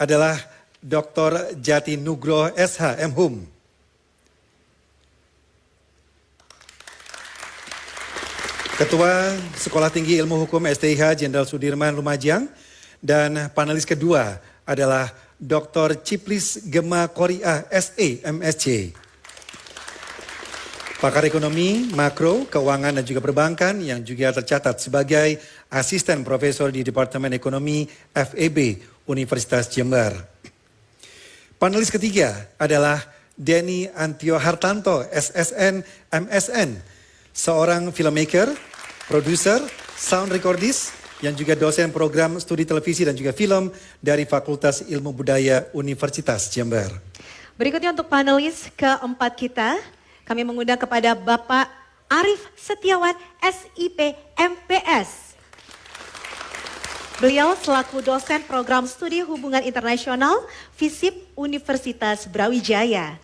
adalah Dr. Jati Nugroho SH, MHum. Ketua Sekolah Tinggi Ilmu Hukum STIH Jenderal Sudirman Lumajang. Dan panelis kedua adalah Dr. Ciplis Gema Koria SE, MSc. Pakar ekonomi, makro, keuangan dan juga perbankan yang juga tercatat sebagai asisten profesor di Departemen Ekonomi FEB Universitas Jember. Panelis ketiga adalah Denny Antio Hartanto, SSN, MSN, seorang filmmaker, produser, sound recordist, yang juga dosen program studi televisi dan juga film dari Fakultas Ilmu Budaya Universitas Jember. Berikutnya untuk panelis keempat kita, kami mengundang kepada Bapak Arif Setiawan, SIP, MPS. Beliau selaku dosen program studi hubungan internasional FISIP Universitas Brawijaya.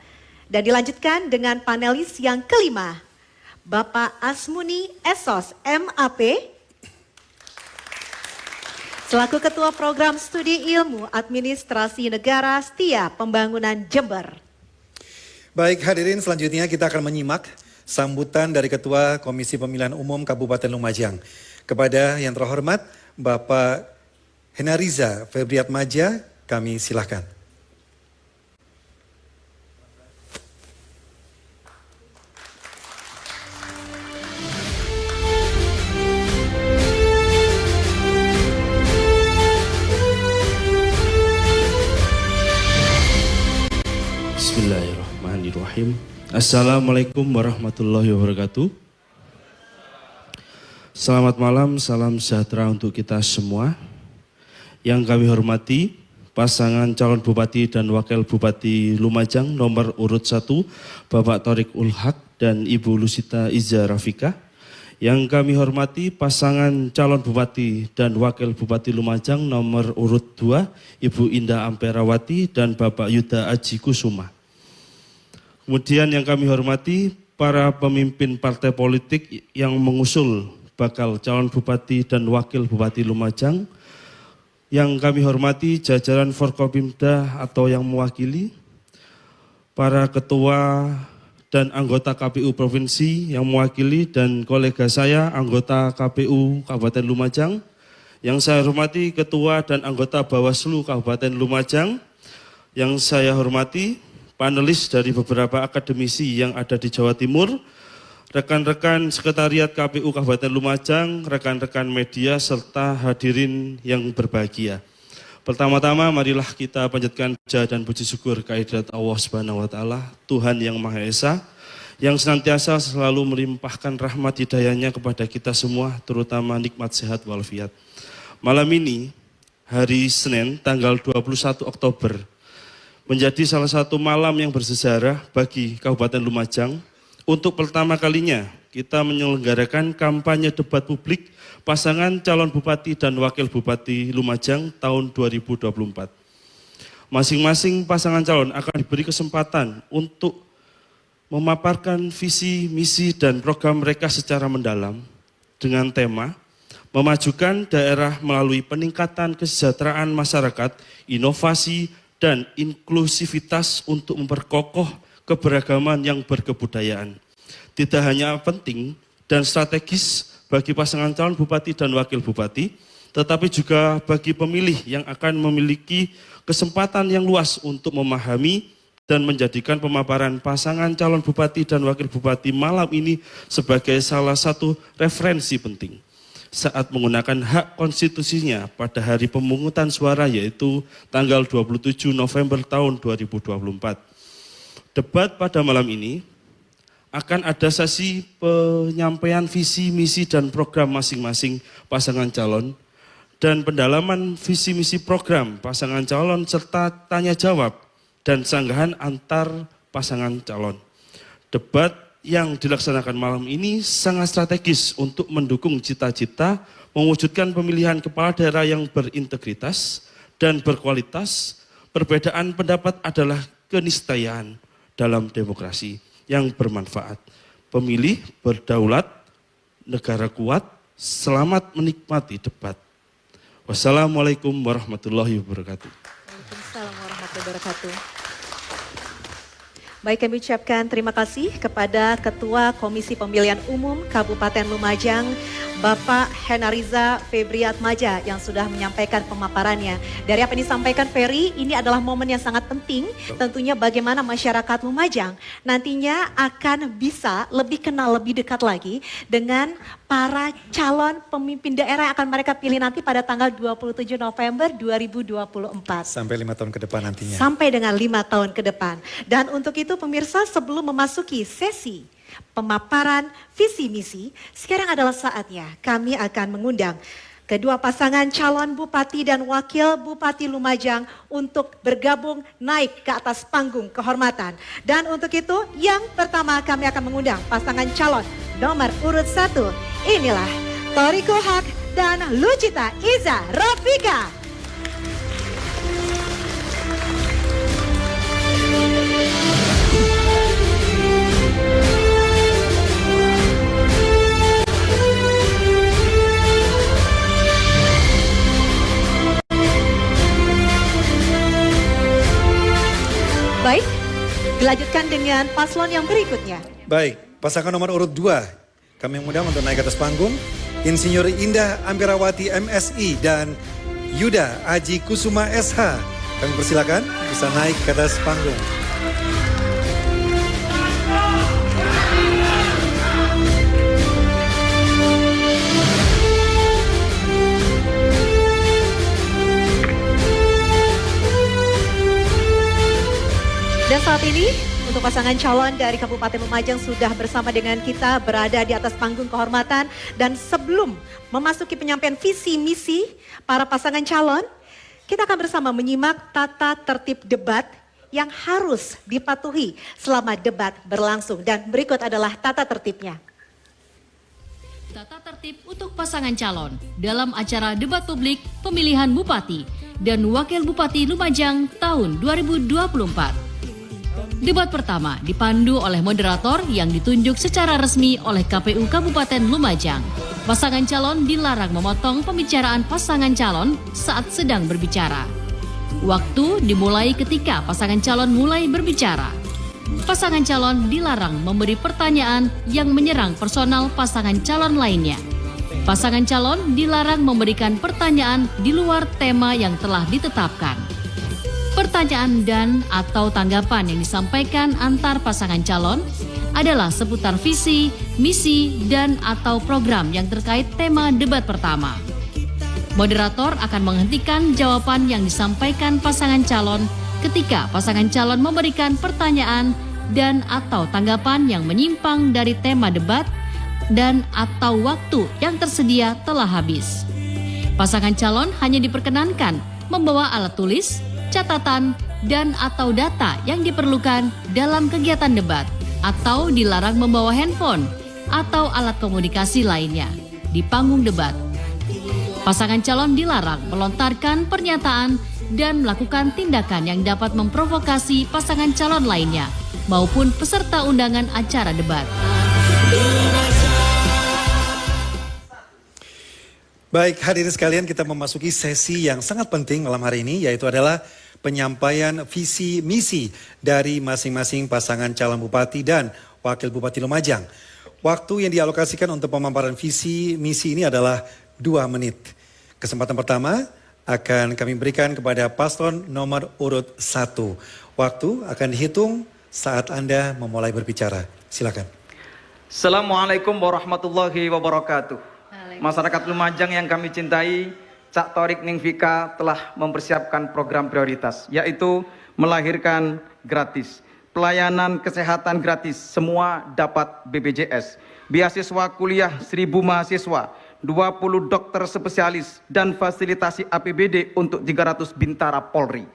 Dan dilanjutkan dengan panelis yang kelima, Bapak Asmuni Esos, MAP, selaku Ketua Program Studi Ilmu Administrasi Negara Setia Pembangunan Jember. Baik hadirin, selanjutnya kita akan menyimak sambutan dari Ketua Komisi Pemilihan Umum Kabupaten Lumajang. Kepada yang terhormat Bapak Henariza Febriatmaja, kami silakan. Bismillahirrahmanirrahim. Assalamualaikum warahmatullahi wabarakatuh. Selamat malam, salam sejahtera untuk kita semua. Yang kami hormati pasangan calon Bupati dan Wakil Bupati Lumajang nomor urut 1 Bapak Thorik Ulhaq dan Ibu Lusita Iza Rafika. Yang kami hormati pasangan calon Bupati dan Wakil Bupati Lumajang nomor urut 2 Ibu Indah Amperawati dan Bapak Yuda Aji Kusuma. Kemudian yang kami hormati para pemimpin partai politik yang mengusung bakal calon Bupati dan Wakil Bupati Lumajang. Yang kami hormati jajaran Forkopimda atau yang mewakili, para ketua dan anggota KPU Provinsi yang mewakili, dan kolega saya anggota KPU Kabupaten Lumajang. Yang saya hormati ketua dan anggota Bawaslu Kabupaten Lumajang. Yang saya hormati panelis dari beberapa akademisi yang ada di Jawa Timur, rekan-rekan sekretariat KPU Kabupaten Lumajang, rekan-rekan media, serta hadirin yang berbahagia. Pertama-tama marilah kita panjatkan puja dan puji syukur kehadirat Allah Subhanahu wa taala, Tuhan yang Maha Esa, yang senantiasa selalu melimpahkan rahmat hidayahnya kepada kita semua, terutama nikmat sehat walafiat. Malam ini, hari Senin, tanggal 21 Oktober, menjadi salah satu malam yang bersejarah bagi Kabupaten Lumajang. Untuk pertama kalinya kita menyelenggarakan kampanye debat publik pasangan calon Bupati dan Wakil Bupati Lumajang tahun 2024. Masing-masing pasangan calon akan diberi kesempatan untuk memaparkan visi, misi, dan program mereka secara mendalam dengan tema memajukan daerah melalui peningkatan kesejahteraan masyarakat, inovasi, dan inklusivitas untuk memperkokoh keberagaman yang berkebudayaan. Tidak hanya penting dan strategis bagi pasangan calon Bupati dan Wakil Bupati, tetapi juga bagi pemilih yang akan memiliki kesempatan yang luas untuk memahami dan menjadikan pemaparan pasangan calon Bupati dan Wakil Bupati malam ini sebagai salah satu referensi penting saat menggunakan hak konstitusinya pada hari pemungutan suara, yaitu tanggal 27 November tahun 2024. Debat pada malam ini akan ada sesi penyampaian visi, misi, dan program masing-masing pasangan calon, dan pendalaman visi, misi, program pasangan calon, serta tanya jawab dan sanggahan antar pasangan calon. Debat yang dilaksanakan malam ini sangat strategis untuk mendukung cita-cita mewujudkan pemilihan kepala daerah yang berintegritas dan berkualitas. Perbedaan pendapat adalah keniscayaan dalam demokrasi yang bermanfaat. Pemilih berdaulat, negara kuat. Selamat menikmati debat. Wassalamualaikum warahmatullahi wabarakatuh. wabarakatuh. Baik, kami ucapkan terima kasih kepada Ketua Komisi Pemilihan Umum Kabupaten Lumajang, Bapak Henariza Febriatmaja yang sudah menyampaikan pemaparannya. Dari apa yang disampaikan Ferry, ini adalah momen yang sangat penting. Tentunya bagaimana masyarakat Lumajang nantinya akan bisa lebih kenal, lebih dekat lagi dengan para calon pemimpin daerah yang akan mereka pilih nanti pada tanggal 27 November 2024. Sampai 5 tahun ke depan nantinya. Sampai dengan 5 tahun ke depan. Dan untuk itu pemirsa, sebelum memasuki sesi pemaparan visi misi, sekarang adalah saatnya kami akan mengundang kedua pasangan calon bupati dan wakil bupati Lumajang untuk bergabung naik ke atas panggung kehormatan. Dan untuk itu yang pertama kami akan mengundang pasangan calon nomor urut 1. Inilah Toriko Haq dan Lucita Iza Rafika. Baik, dilanjutkan dengan paslon yang berikutnya. Baik, pasangan nomor urut 2. Kami mengundang untuk naik ke atas panggung. Insinyur Indah Ampirawati MSI dan Yuda Aji Kusuma SH. Kami persilakan bisa naik ke atas panggung. Dan saat ini untuk pasangan calon dari Kabupaten Lumajang sudah bersama dengan kita berada di atas panggung kehormatan. Dan sebelum memasuki penyampaian visi misi para pasangan calon, kita akan bersama menyimak tata tertib debat yang harus dipatuhi selama debat berlangsung. Dan berikut adalah tata tertibnya. Tata tertib untuk pasangan calon dalam acara debat publik pemilihan Bupati dan Wakil Bupati Lumajang tahun 2024. Debat pertama dipandu oleh moderator yang ditunjuk secara resmi oleh KPU Kabupaten Lumajang. Pasangan calon dilarang memotong pembicaraan pasangan calon saat sedang berbicara. Waktu dimulai ketika pasangan calon mulai berbicara. Pasangan calon dilarang memberi pertanyaan yang menyerang personal pasangan calon lainnya. Pasangan calon dilarang memberikan pertanyaan di luar tema yang telah ditetapkan. Pertanyaan dan atau tanggapan yang disampaikan antar pasangan calon adalah seputar visi, misi, dan atau program yang terkait tema debat pertama. Moderator akan menghentikan jawaban yang disampaikan pasangan calon ketika pasangan calon memberikan pertanyaan dan atau tanggapan yang menyimpang dari tema debat dan atau waktu yang tersedia telah habis. Pasangan calon hanya diperkenankan membawa alat tulis, catatan, dan atau data yang diperlukan dalam kegiatan debat atau dilarang membawa handphone atau alat komunikasi lainnya di panggung debat. Pasangan calon dilarang melontarkan pernyataan dan melakukan tindakan yang dapat memprovokasi pasangan calon lainnya maupun peserta undangan acara debat. Baik, hadirin sekalian, kita memasuki sesi yang sangat penting malam hari ini, yaitu adalah penyampaian visi misi dari masing-masing pasangan calon bupati dan wakil bupati Lumajang. Waktu yang dialokasikan untuk pemaparan visi misi ini adalah 2 menit. Kesempatan pertama akan kami berikan kepada paslon nomor urut 1. Waktu akan dihitung saat Anda memulai berbicara. Silakan. Assalamualaikum warahmatullahi wabarakatuh. Masyarakat Lumajang yang kami cintai, Cak Torik Ningvika telah mempersiapkan program prioritas, yaitu melahirkan gratis, pelayanan kesehatan gratis, semua dapat BPJS, beasiswa kuliah 1.000 mahasiswa, 20 dokter spesialis, dan fasilitasi APBD untuk 300 bintara Polri,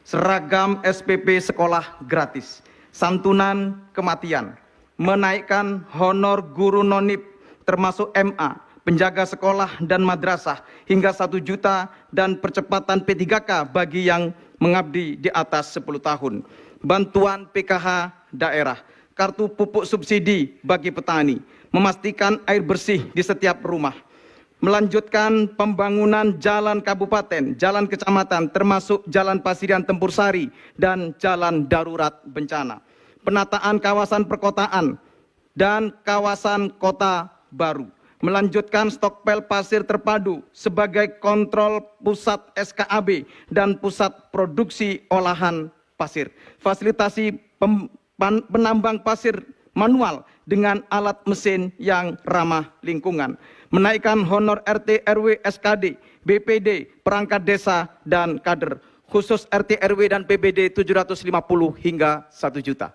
seragam SPP sekolah gratis, santunan kematian, menaikkan honor guru nonib termasuk MA, penjaga sekolah dan madrasah hingga 1 juta dan percepatan P3K bagi yang mengabdi di atas 10 tahun. Bantuan PKH daerah, kartu pupuk subsidi bagi petani, memastikan air bersih di setiap rumah, melanjutkan pembangunan jalan kabupaten, jalan kecamatan, termasuk Jalan Pasirian Tempur Sari dan jalan darurat bencana. Penataan kawasan perkotaan dan kawasan kota baru. Melanjutkan stokpel pasir terpadu sebagai kontrol pusat SKAB dan pusat produksi olahan pasir. Fasilitasi penambang pasir manual dengan alat mesin yang ramah lingkungan. Menaikkan honor RT RW SKD, BPD, perangkat desa dan kader. Khusus RT RW dan PBD 750 hingga 1 juta.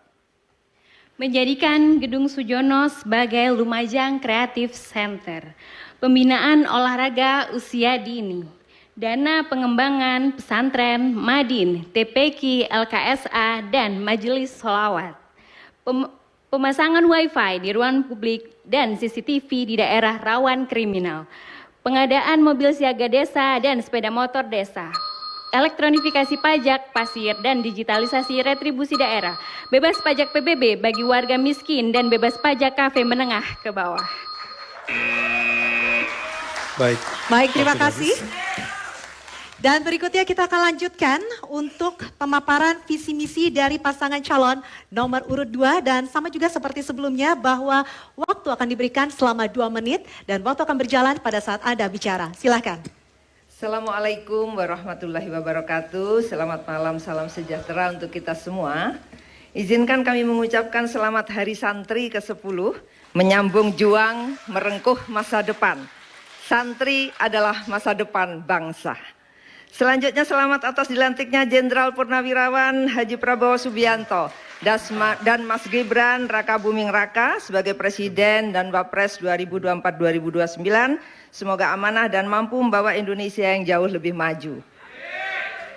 Menjadikan Gedung Sujono sebagai Lumajang Creative Center, pembinaan olahraga usia dini, dana pengembangan pesantren, Madin, TPQ, LKSA, dan Majelis Sholawat, pemasangan WiFi di ruang publik dan CCTV di daerah rawan kriminal, pengadaan mobil siaga desa dan sepeda motor desa, elektronifikasi pajak, pasir, dan digitalisasi retribusi daerah, bebas pajak PBB bagi warga miskin, dan bebas pajak kafe menengah ke bawah. Baik, terima kasih. Dan berikutnya kita akan lanjutkan untuk pemaparan visi misi dari pasangan calon nomor urut 2, dan sama juga seperti sebelumnya bahwa waktu akan diberikan selama 2 menit dan waktu akan berjalan pada saat Anda bicara. Silakan. Assalamualaikum warahmatullahi wabarakatuh. Selamat malam, salam sejahtera untuk kita semua. Izinkan kami mengucapkan selamat Hari Santri ke-10, menyambung juang merengkuh masa depan. Santri adalah masa depan bangsa. Selanjutnya selamat atas dilantiknya Jenderal Purnawirawan Haji Prabowo Subianto dan Mas Gibran Raka Buming Raka sebagai Presiden dan Wapres 2024-2029. Semoga amanah dan mampu membawa Indonesia yang jauh lebih maju.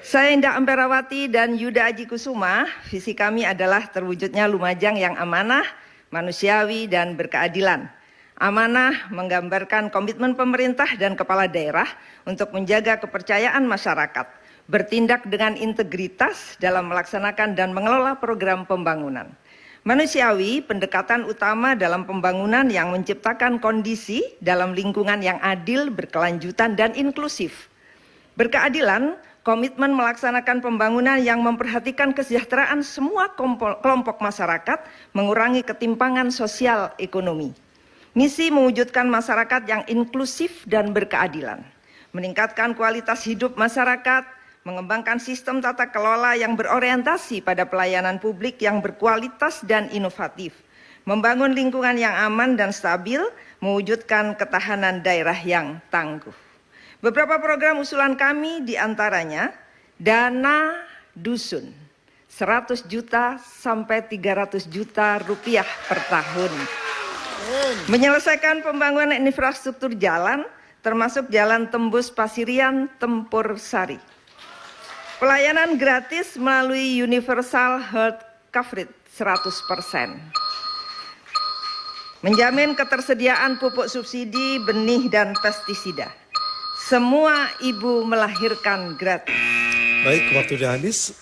Saya Indah Amperawati dan Yuda Aji Kusuma, visi kami adalah terwujudnya Lumajang yang amanah, manusiawi, dan berkeadilan. Amanah menggambarkan komitmen pemerintah dan kepala daerah untuk menjaga kepercayaan masyarakat, bertindak dengan integritas dalam melaksanakan dan mengelola program pembangunan. Manusiawi, pendekatan utama dalam pembangunan yang menciptakan kondisi dalam lingkungan yang adil, berkelanjutan, dan inklusif. Berkeadilan, komitmen melaksanakan pembangunan yang memperhatikan kesejahteraan semua kelompok masyarakat, mengurangi ketimpangan sosial ekonomi. Misi mewujudkan masyarakat yang inklusif dan berkeadilan, meningkatkan kualitas hidup masyarakat, mengembangkan sistem tata kelola yang berorientasi pada pelayanan publik yang berkualitas dan inovatif, membangun lingkungan yang aman dan stabil, mewujudkan ketahanan daerah yang tangguh. Beberapa program usulan kami diantaranya dana dusun 100 juta sampai 300 juta rupiah per tahun. Menyelesaikan pembangunan infrastruktur jalan, termasuk jalan tembus Pasirian Tempur Sari. Pelayanan gratis melalui Universal Health Coverage 100%. Menjamin ketersediaan pupuk subsidi, benih, dan pestisida. Semua ibu melahirkan gratis. Baik, waktu sudah habis.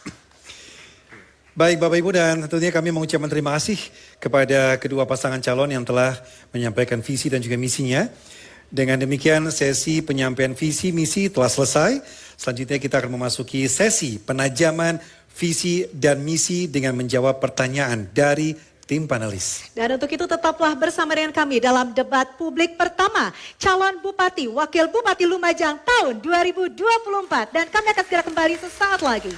Baik Bapak Ibu, dan tentunya kami mengucapkan terima kasih kepada kedua pasangan calon yang telah menyampaikan visi dan juga misinya. Dengan demikian sesi penyampaian visi misi telah selesai. Selanjutnya kita akan memasuki sesi penajaman visi dan misi dengan menjawab pertanyaan dari tim panelis. Dan untuk itu tetaplah bersama dengan kami dalam debat publik pertama calon Bupati Wakil Bupati Lumajang tahun 2024. Dan kami akan segera kembali sesaat lagi.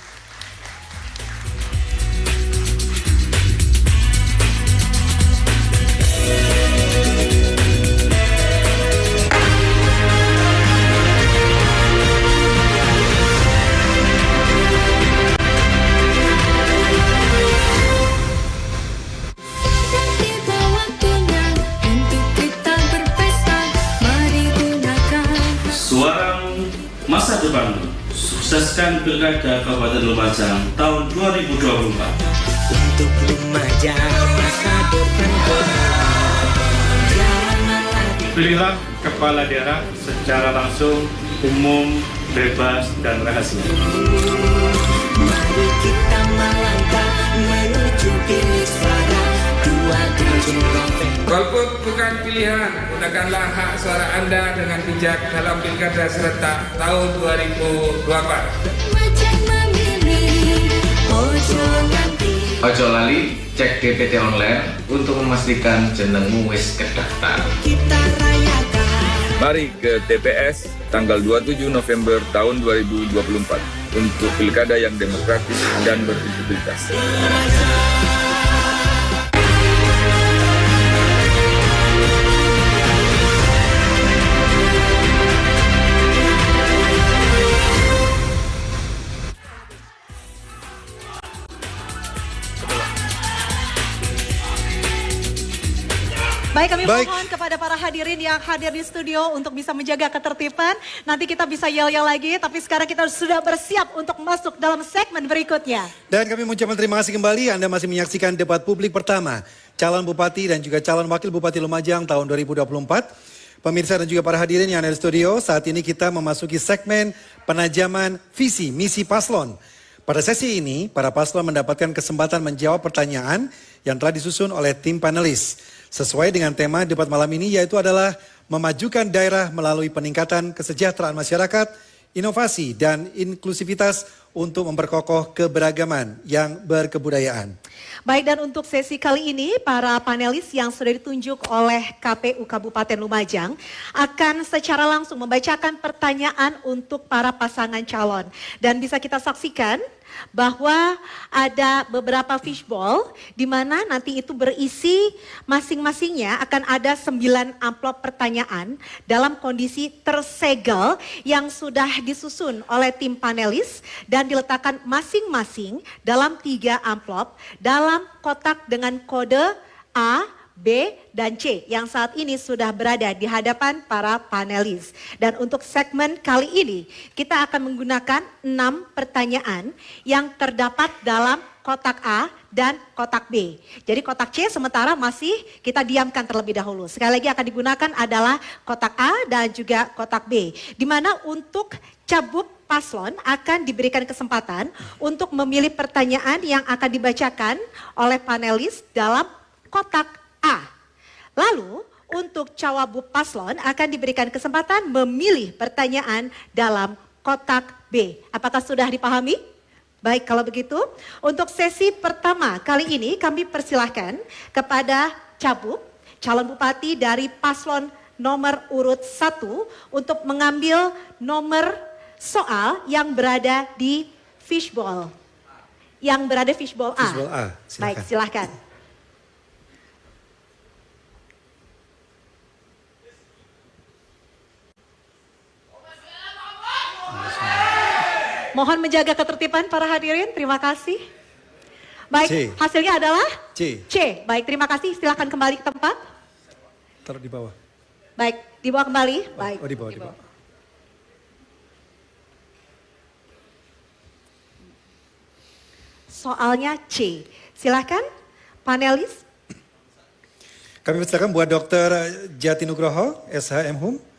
Masa depan, sukseskan Pilkada Kabupaten Lumajang tahun 2024. Untuk Lumajang masa depan Pilihlah kepala daerah secara langsung, umum, bebas, dan rahasia. Mari kita melangkah menuju bilik suara 2 Golput bukan pilihan, gunakanlah hak suara Anda dengan bijak dalam Pilkada serentak tahun 2024. Ojo lali cek DPT online untuk memastikan jenengmu wis kedaftar. Mari ke TPS tanggal 27 November tahun 2024 untuk pilkada yang demokratis dan berintegritas. Baik, kami mohon kepada para hadirin yang hadir di studio untuk bisa menjaga ketertiban. Nanti kita bisa yel-yel lagi, tapi sekarang kita sudah bersiap untuk masuk dalam segmen berikutnya. Dan kami mengucapkan terima kasih kembali, Anda masih menyaksikan debat publik pertama calon bupati dan juga calon wakil bupati Lumajang tahun 2024. Pemirsa dan juga para hadirin yang ada di studio, saat ini kita memasuki segmen penajaman visi misi paslon. Pada sesi ini, para paslon mendapatkan kesempatan menjawab pertanyaan yang telah disusun oleh tim panelis. Sesuai dengan tema debat malam ini, yaitu adalah memajukan daerah melalui peningkatan kesejahteraan masyarakat, inovasi dan inklusivitas untuk memperkokoh keberagaman yang berkebudayaan. Baik, dan untuk sesi kali ini para panelis yang sudah ditunjuk oleh KPU Kabupaten Lumajang akan secara langsung membacakan pertanyaan untuk para pasangan calon. Dan bisa kita saksikan bahwa ada beberapa fishbowl di mana nanti itu berisi masing-masingnya akan ada 9 amplop pertanyaan dalam kondisi tersegel yang sudah disusun oleh tim panelis dan diletakkan masing-masing dalam 3 amplop dalam kotak dengan kode A, B, dan C yang saat ini sudah berada di hadapan para panelis. Dan untuk segmen kali ini kita akan menggunakan 6 pertanyaan yang terdapat dalam kotak A dan kotak B. Jadi kotak C sementara masih kita diamkan terlebih dahulu. Sekali lagi akan digunakan adalah kotak A dan juga kotak B. Di mana untuk cabuk paslon akan diberikan kesempatan untuk memilih pertanyaan yang akan dibacakan oleh panelis dalam kotak A. Lalu untuk cawabuk paslon akan diberikan kesempatan memilih pertanyaan dalam kotak B. Apakah sudah dipahami? Baik, kalau begitu untuk sesi pertama kali ini kami persilahkan kepada cabuk calon bupati dari paslon nomor urut 1 untuk mengambil nomor soal yang berada di fishbowl. Yang berada fishbowl A. Fishbowl A, silakan. Baik, silakan. Mohon menjaga ketertiban para hadirin, terima kasih. Baik, C. Hasilnya adalah C. C. Baik, terima kasih. Silakan kembali ke tempat. Taruh di bawah. Baik, dibawa kembali. Baik. Oh, di bawah, di bawah. Soalnya C. Silakan panelis. Kami persilakan buat Dr. Jati Nugroho, SH M.Hum.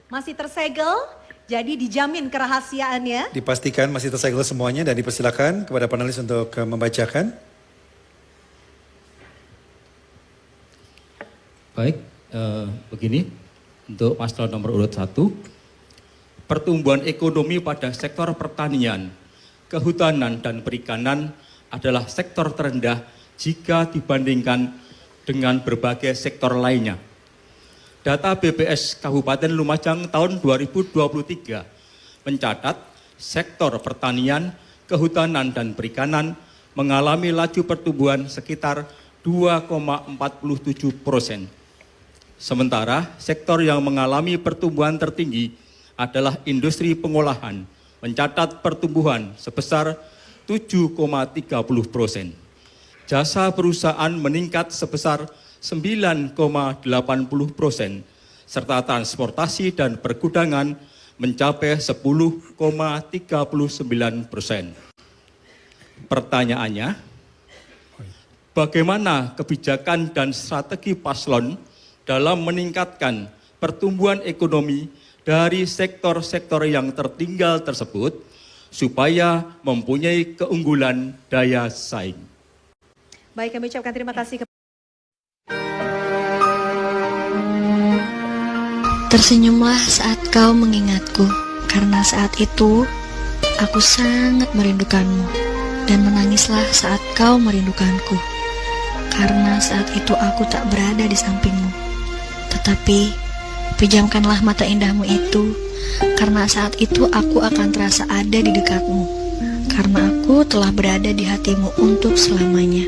Masih tersegel, jadi dijamin kerahasiaannya. Dipastikan masih tersegel semuanya dan dipersilakan kepada panelis untuk membacakan. Baik, begini untuk paslon nomor urut 1, pertumbuhan ekonomi pada sektor pertanian, kehutanan dan perikanan adalah sektor terendah jika dibandingkan dengan berbagai sektor lainnya. Data BPS Kabupaten Lumajang tahun 2023 mencatat sektor pertanian, kehutanan dan perikanan mengalami laju pertumbuhan sekitar 2,47%. Sementara sektor yang mengalami pertumbuhan tertinggi adalah industri pengolahan, mencatat pertumbuhan sebesar 7,30%. Jasa perusahaan meningkat sebesar 9,80%, serta transportasi dan pergudangan mencapai 10,39%. Pertanyaannya, bagaimana kebijakan dan strategi paslon dalam meningkatkan pertumbuhan ekonomi dari sektor-sektor yang tertinggal tersebut supaya mempunyai keunggulan daya saing. Baik, kami ucapkan terima kasih. Tersenyumlah saat kau mengingatku, karena saat itu aku sangat merindukanmu. Dan menangislah saat kau merindukanku, karena saat itu aku tak berada di sampingmu. Tetapi pejamkanlah mata indahmu itu, karena saat itu aku akan terasa ada di dekatmu, karena aku telah berada di hatimu untuk selamanya.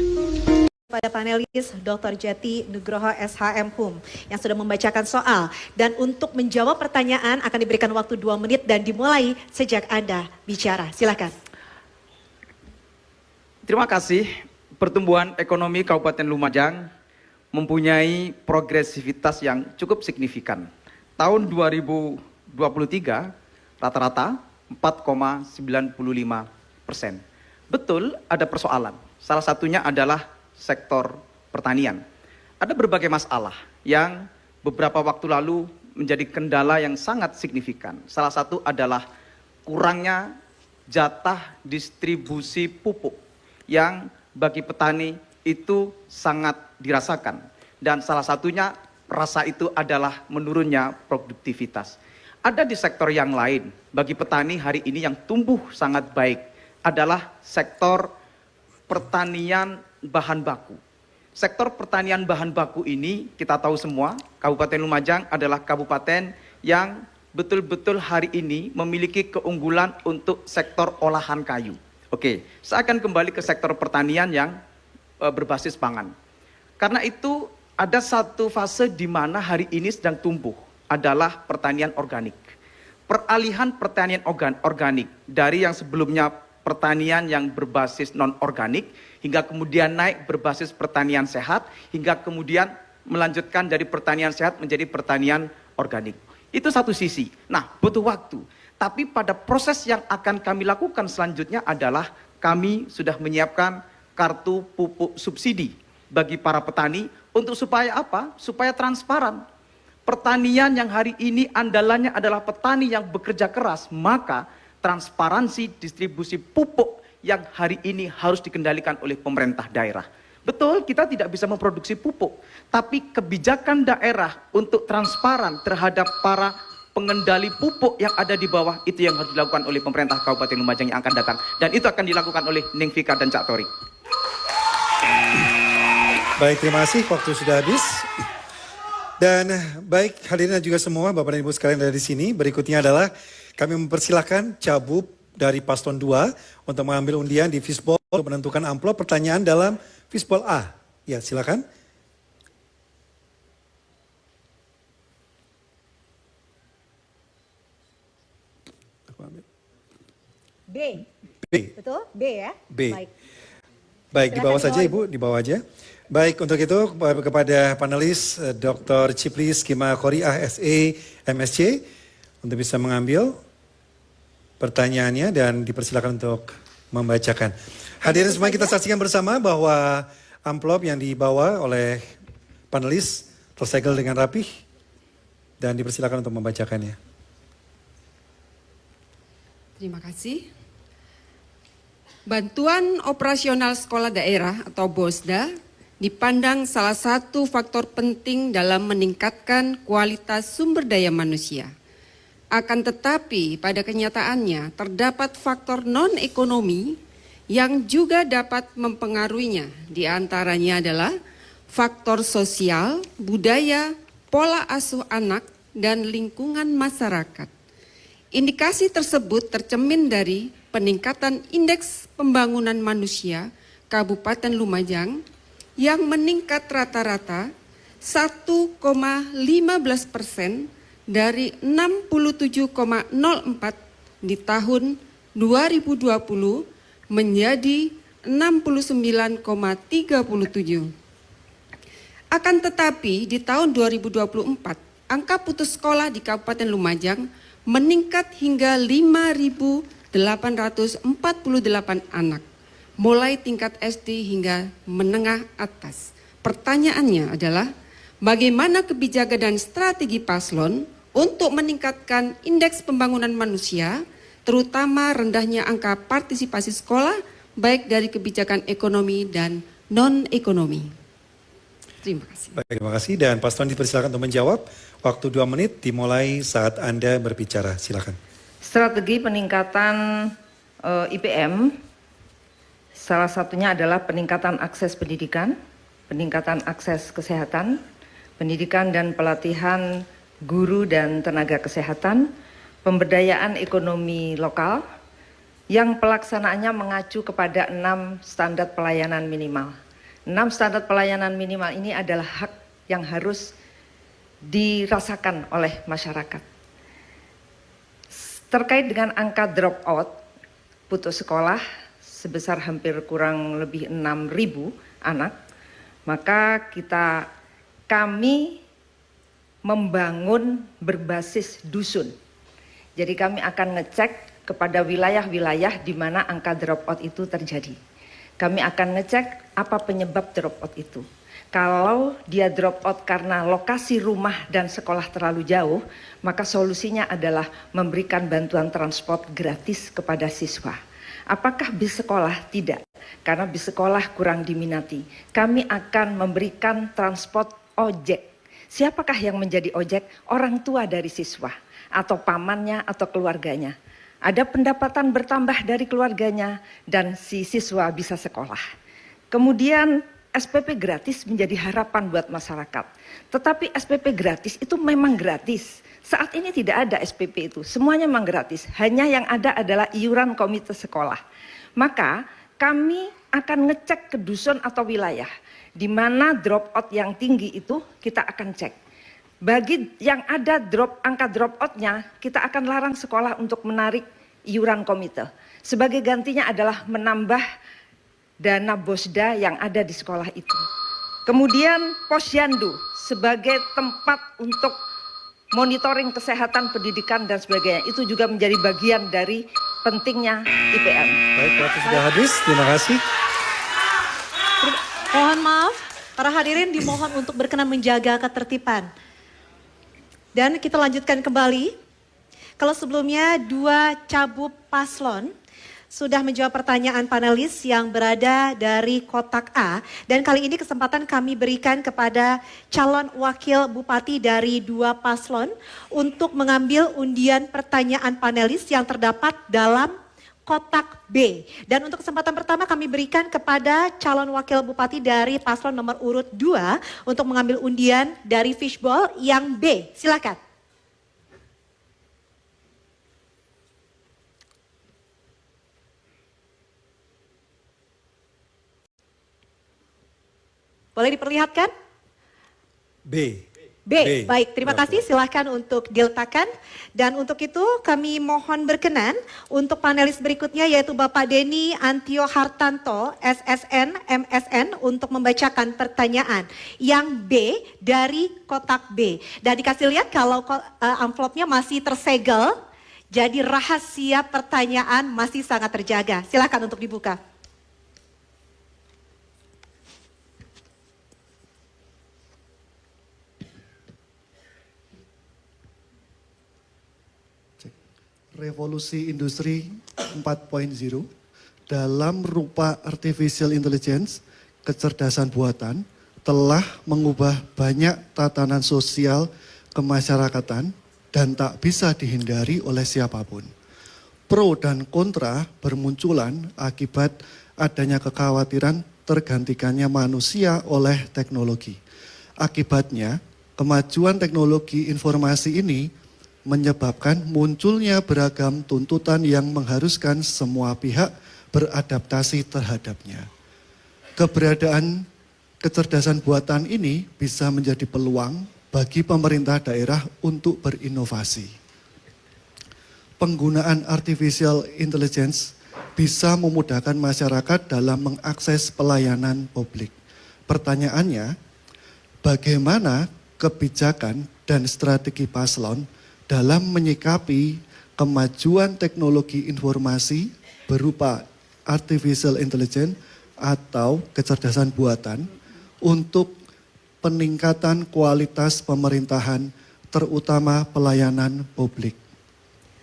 Pada panelis Dr. Jati Nugroho SHM HUM yang sudah membacakan soal, dan untuk menjawab pertanyaan akan diberikan waktu 2 menit dan dimulai sejak Anda bicara. Silakan. Terima kasih. Pertumbuhan ekonomi Kabupaten Lumajang mempunyai progresivitas yang cukup signifikan. Tahun 2023 rata-rata 4,95%. Betul ada persoalan. Salah satunya adalah sektor pertanian. Ada berbagai masalah yang beberapa waktu lalu menjadi kendala yang sangat signifikan. Salah satu adalah kurangnya jatah distribusi pupuk yang bagi petani itu sangat dirasakan. Dan salah satunya rasa itu adalah menurunnya produktivitas. Ada di sektor yang lain, bagi petani hari ini yang tumbuh sangat baik adalah sektor pertanian bahan baku. Sektor pertanian bahan baku ini kita tahu semua, Kabupaten Lumajang adalah kabupaten yang betul-betul hari ini memiliki keunggulan untuk sektor olahan kayu. Oke, saya akan kembali ke sektor pertanian yang berbasis pangan. Karena itu ada satu fase di mana hari ini sedang tumbuh, adalah pertanian organik. Peralihan pertanian organik dari yang sebelumnya pertanian yang berbasis non-organik, hingga kemudian naik berbasis pertanian sehat, hingga kemudian melanjutkan dari pertanian sehat menjadi pertanian organik. Itu satu sisi. Nah, butuh waktu. Tapi pada proses yang akan kami lakukan selanjutnya adalah kami sudah menyiapkan kartu pupuk subsidi bagi para petani untuk supaya apa? Supaya transparan. Pertanian yang hari ini andalannya adalah petani yang bekerja keras, maka transparansi distribusi pupuk yang hari ini harus dikendalikan oleh pemerintah daerah. Betul, kita tidak bisa memproduksi pupuk, tapi kebijakan daerah untuk transparan terhadap para pengendali pupuk yang ada di bawah itu yang harus dilakukan oleh pemerintah Kabupaten Lumajang yang akan datang, dan itu akan dilakukan oleh Ning Vika dan Cak Torik. Baik, terima kasih, waktu sudah habis. Dan baik hadirin dan juga semua Bapak dan Ibu sekalian dari sini, berikutnya adalah kami mempersilahkan Cabup dari Paslon 2 untuk mengambil undian di fishbowl untuk menentukan amplop pertanyaan dalam fishbowl A. Ya, silakan. B. Betul? B ya? B. Baik. Baik, di bawah Silakan, saja Ibu, di bawah aja. Baik, untuk itu kepada panelis Dr. Ciplis Kima Khoriah SE MSc untuk bisa mengambil pertanyaannya dan dipersilakan untuk membacakan. Hadirin semua, kita saksikan bersama bahwa amplop yang dibawa oleh panelis tersegel dengan rapih dan dipersilakan untuk membacakannya. Terima kasih. Bantuan operasional sekolah daerah atau BOSDA dipandang salah satu faktor penting dalam meningkatkan kualitas sumber daya manusia. Akan tetapi pada kenyataannya terdapat faktor non-ekonomi yang juga dapat mempengaruhinya. Di antaranya adalah faktor sosial, budaya, pola asuh anak, dan lingkungan masyarakat. Indikasi tersebut tercermin dari peningkatan indeks pembangunan manusia Kabupaten Lumajang yang meningkat rata-rata 1,15% dari 67,04 di tahun 2020 menjadi 69,37. Akan tetapi di tahun 2024 angka putus sekolah di Kabupaten Lumajang meningkat hingga 5.848 anak, mulai tingkat SD hingga menengah atas. Pertanyaannya adalah, bagaimana kebijakan dan strategi paslon untuk meningkatkan indeks pembangunan manusia terutama rendahnya angka partisipasi sekolah, baik dari kebijakan ekonomi dan non-ekonomi. Terima kasih. Baik, terima kasih. Dan Paslon dipersilakan untuk menjawab. Waktu 2 menit dimulai saat Anda berbicara. Silakan. Strategi peningkatan IPM, salah satunya adalah peningkatan akses pendidikan, peningkatan akses kesehatan, pendidikan dan pelatihan guru dan tenaga kesehatan, pemberdayaan ekonomi lokal, yang pelaksanaannya mengacu kepada 6 standar pelayanan minimal. 6 standar pelayanan minimal ini adalah hak yang harus dirasakan oleh masyarakat. Terkait dengan angka drop out, putus sekolah sebesar hampir kurang lebih 6.000 anak, maka kami membangun berbasis dusun. Jadi kami akan ngecek kepada wilayah-wilayah di mana angka drop out itu terjadi. Kami akan ngecek apa penyebab drop out itu. Kalau dia drop out karena lokasi rumah dan sekolah terlalu jauh, maka solusinya adalah memberikan bantuan transport gratis kepada siswa. Apakah bis sekolah? Tidak, karena bis sekolah kurang diminati. Kami akan memberikan transport ojek. Siapakah yang menjadi ojek? Orang tua dari siswa, atau pamannya, atau keluarganya. Ada pendapatan bertambah dari keluarganya, dan si siswa bisa sekolah. Kemudian SPP gratis menjadi harapan buat masyarakat. Tetapi SPP gratis itu memang gratis. Saat ini tidak ada SPP itu, semuanya memang gratis. Hanya yang ada adalah iuran komite sekolah. Maka kami akan ngecek ke dusun atau wilayah. Di mana drop out yang tinggi itu kita akan cek. Bagi yang ada angka drop outnya, kita akan larang sekolah untuk menarik iuran komite. Sebagai gantinya adalah menambah dana bosda yang ada di sekolah itu. Kemudian posyandu sebagai tempat untuk monitoring kesehatan pendidikan dan sebagainya. Itu juga menjadi bagian dari pentingnya IPM. Baik, waktu sudah habis. Terima kasih. Mohon maaf, para hadirin dimohon untuk berkenan menjaga ketertiban. Dan kita lanjutkan kembali. Kalau sebelumnya 2 cabub paslon sudah menjawab pertanyaan panelis yang berada dari kotak A. Dan kali ini kesempatan kami berikan kepada calon wakil bupati dari 2 paslon untuk mengambil undian pertanyaan panelis yang terdapat dalam kotak B. Dan untuk kesempatan pertama kami berikan kepada calon wakil bupati dari paslon nomor urut 2 untuk mengambil undian dari fishbowl yang B. Silakan. Boleh diperlihatkan? B. B. Baik, terima kasih. Silahkan untuk diletakkan. Dan untuk itu kami mohon berkenan untuk panelis berikutnya yaitu Bapak Denny Antio Hartanto, SSN, MSN untuk membacakan pertanyaan yang B dari kotak B. Dan dikasih lihat kalau amplopnya masih tersegel, jadi rahasia pertanyaan masih sangat terjaga. Silahkan untuk dibuka. Revolusi industri 4.0 dalam rupa artificial intelligence, kecerdasan buatan, telah mengubah banyak tatanan sosial kemasyarakatan dan tak bisa dihindari oleh siapapun. Pro dan kontra bermunculan akibat adanya kekhawatiran tergantikannya manusia oleh teknologi. Akibatnya, kemajuan teknologi informasi ini menyebabkan munculnya beragam tuntutan yang mengharuskan semua pihak beradaptasi terhadapnya. Keberadaan kecerdasan buatan ini bisa menjadi peluang bagi pemerintah daerah untuk berinovasi. Penggunaan artificial intelligence bisa memudahkan masyarakat dalam mengakses pelayanan publik. Pertanyaannya, bagaimana kebijakan dan strategi paslon dalam menyikapi kemajuan teknologi informasi berupa artificial intelligence atau kecerdasan buatan untuk peningkatan kualitas pemerintahan terutama pelayanan publik.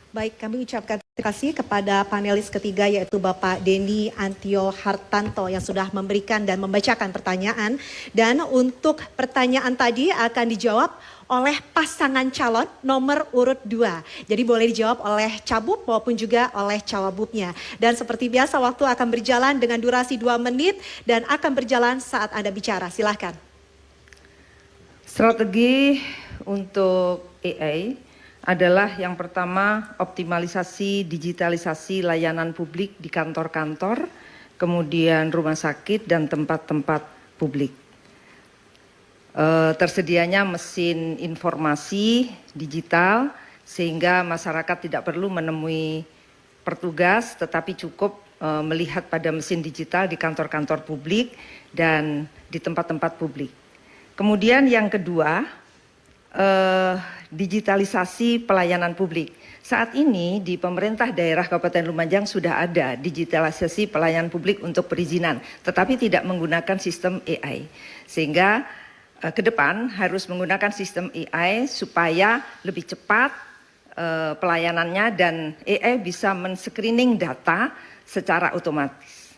Baik, kami ucapkan terima kasih kepada panelis ketiga yaitu Bapak Denny Antio Hartanto yang sudah memberikan dan membacakan pertanyaan. Dan untuk pertanyaan tadi akan dijawab oleh pasangan calon nomor urut 2. Jadi boleh dijawab oleh cabub maupun juga oleh cawabubnya. Dan seperti biasa waktu akan berjalan dengan durasi 2 menit dan akan berjalan saat Anda bicara. Silahkan. Strategi untuk AI adalah yang pertama optimalisasi digitalisasi layanan publik di kantor-kantor, kemudian rumah sakit dan tempat-tempat publik. Tersedianya mesin informasi digital sehingga masyarakat tidak perlu menemui petugas tetapi cukup melihat pada mesin digital di kantor-kantor publik dan di tempat-tempat publik. Kemudian yang kedua, digitalisasi pelayanan publik. Saat ini di pemerintah daerah Kabupaten Lumajang sudah ada digitalisasi pelayanan publik untuk perizinan, tetapi tidak menggunakan sistem AI. Sehingga ke depan harus menggunakan sistem AI supaya lebih cepat pelayanannya dan AI bisa men-screening data secara otomatis.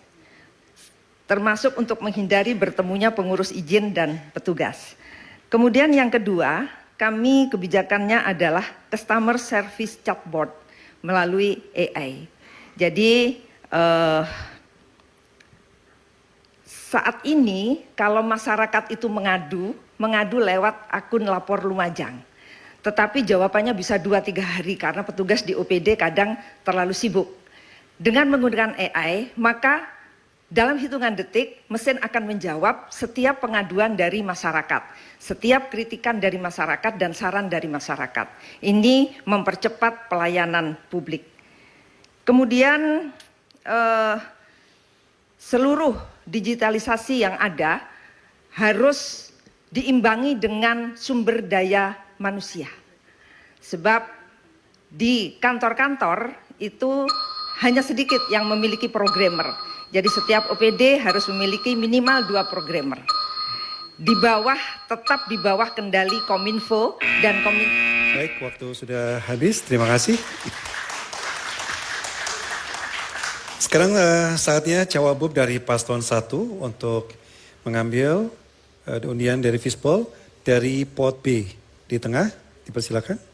Termasuk untuk menghindari bertemunya pengurus izin dan petugas. Kemudian yang kedua, kami kebijakannya adalah customer service chatbot melalui AI. Jadi saat ini kalau masyarakat itu mengadu lewat akun lapor Lumajang. Tetapi jawabannya bisa 2-3 hari karena petugas di OPD kadang terlalu sibuk. Dengan menggunakan AI, maka dalam hitungan detik, mesin akan menjawab setiap pengaduan dari masyarakat, setiap kritikan dari masyarakat dan saran dari masyarakat. Ini mempercepat pelayanan publik. Kemudian seluruh digitalisasi yang ada harus diimbangi dengan sumber daya manusia. Sebab di kantor-kantor itu hanya sedikit yang memiliki programmer. Jadi setiap OPD harus memiliki minimal 2 programmer. Tetap di bawah kendali Kominfo dan Baik, waktu sudah habis. Terima kasih. Sekarang saatnya cawabub dari paslon 1 untuk mengambil undian dari Fishbowl dari pot B di tengah. Dipersilakan.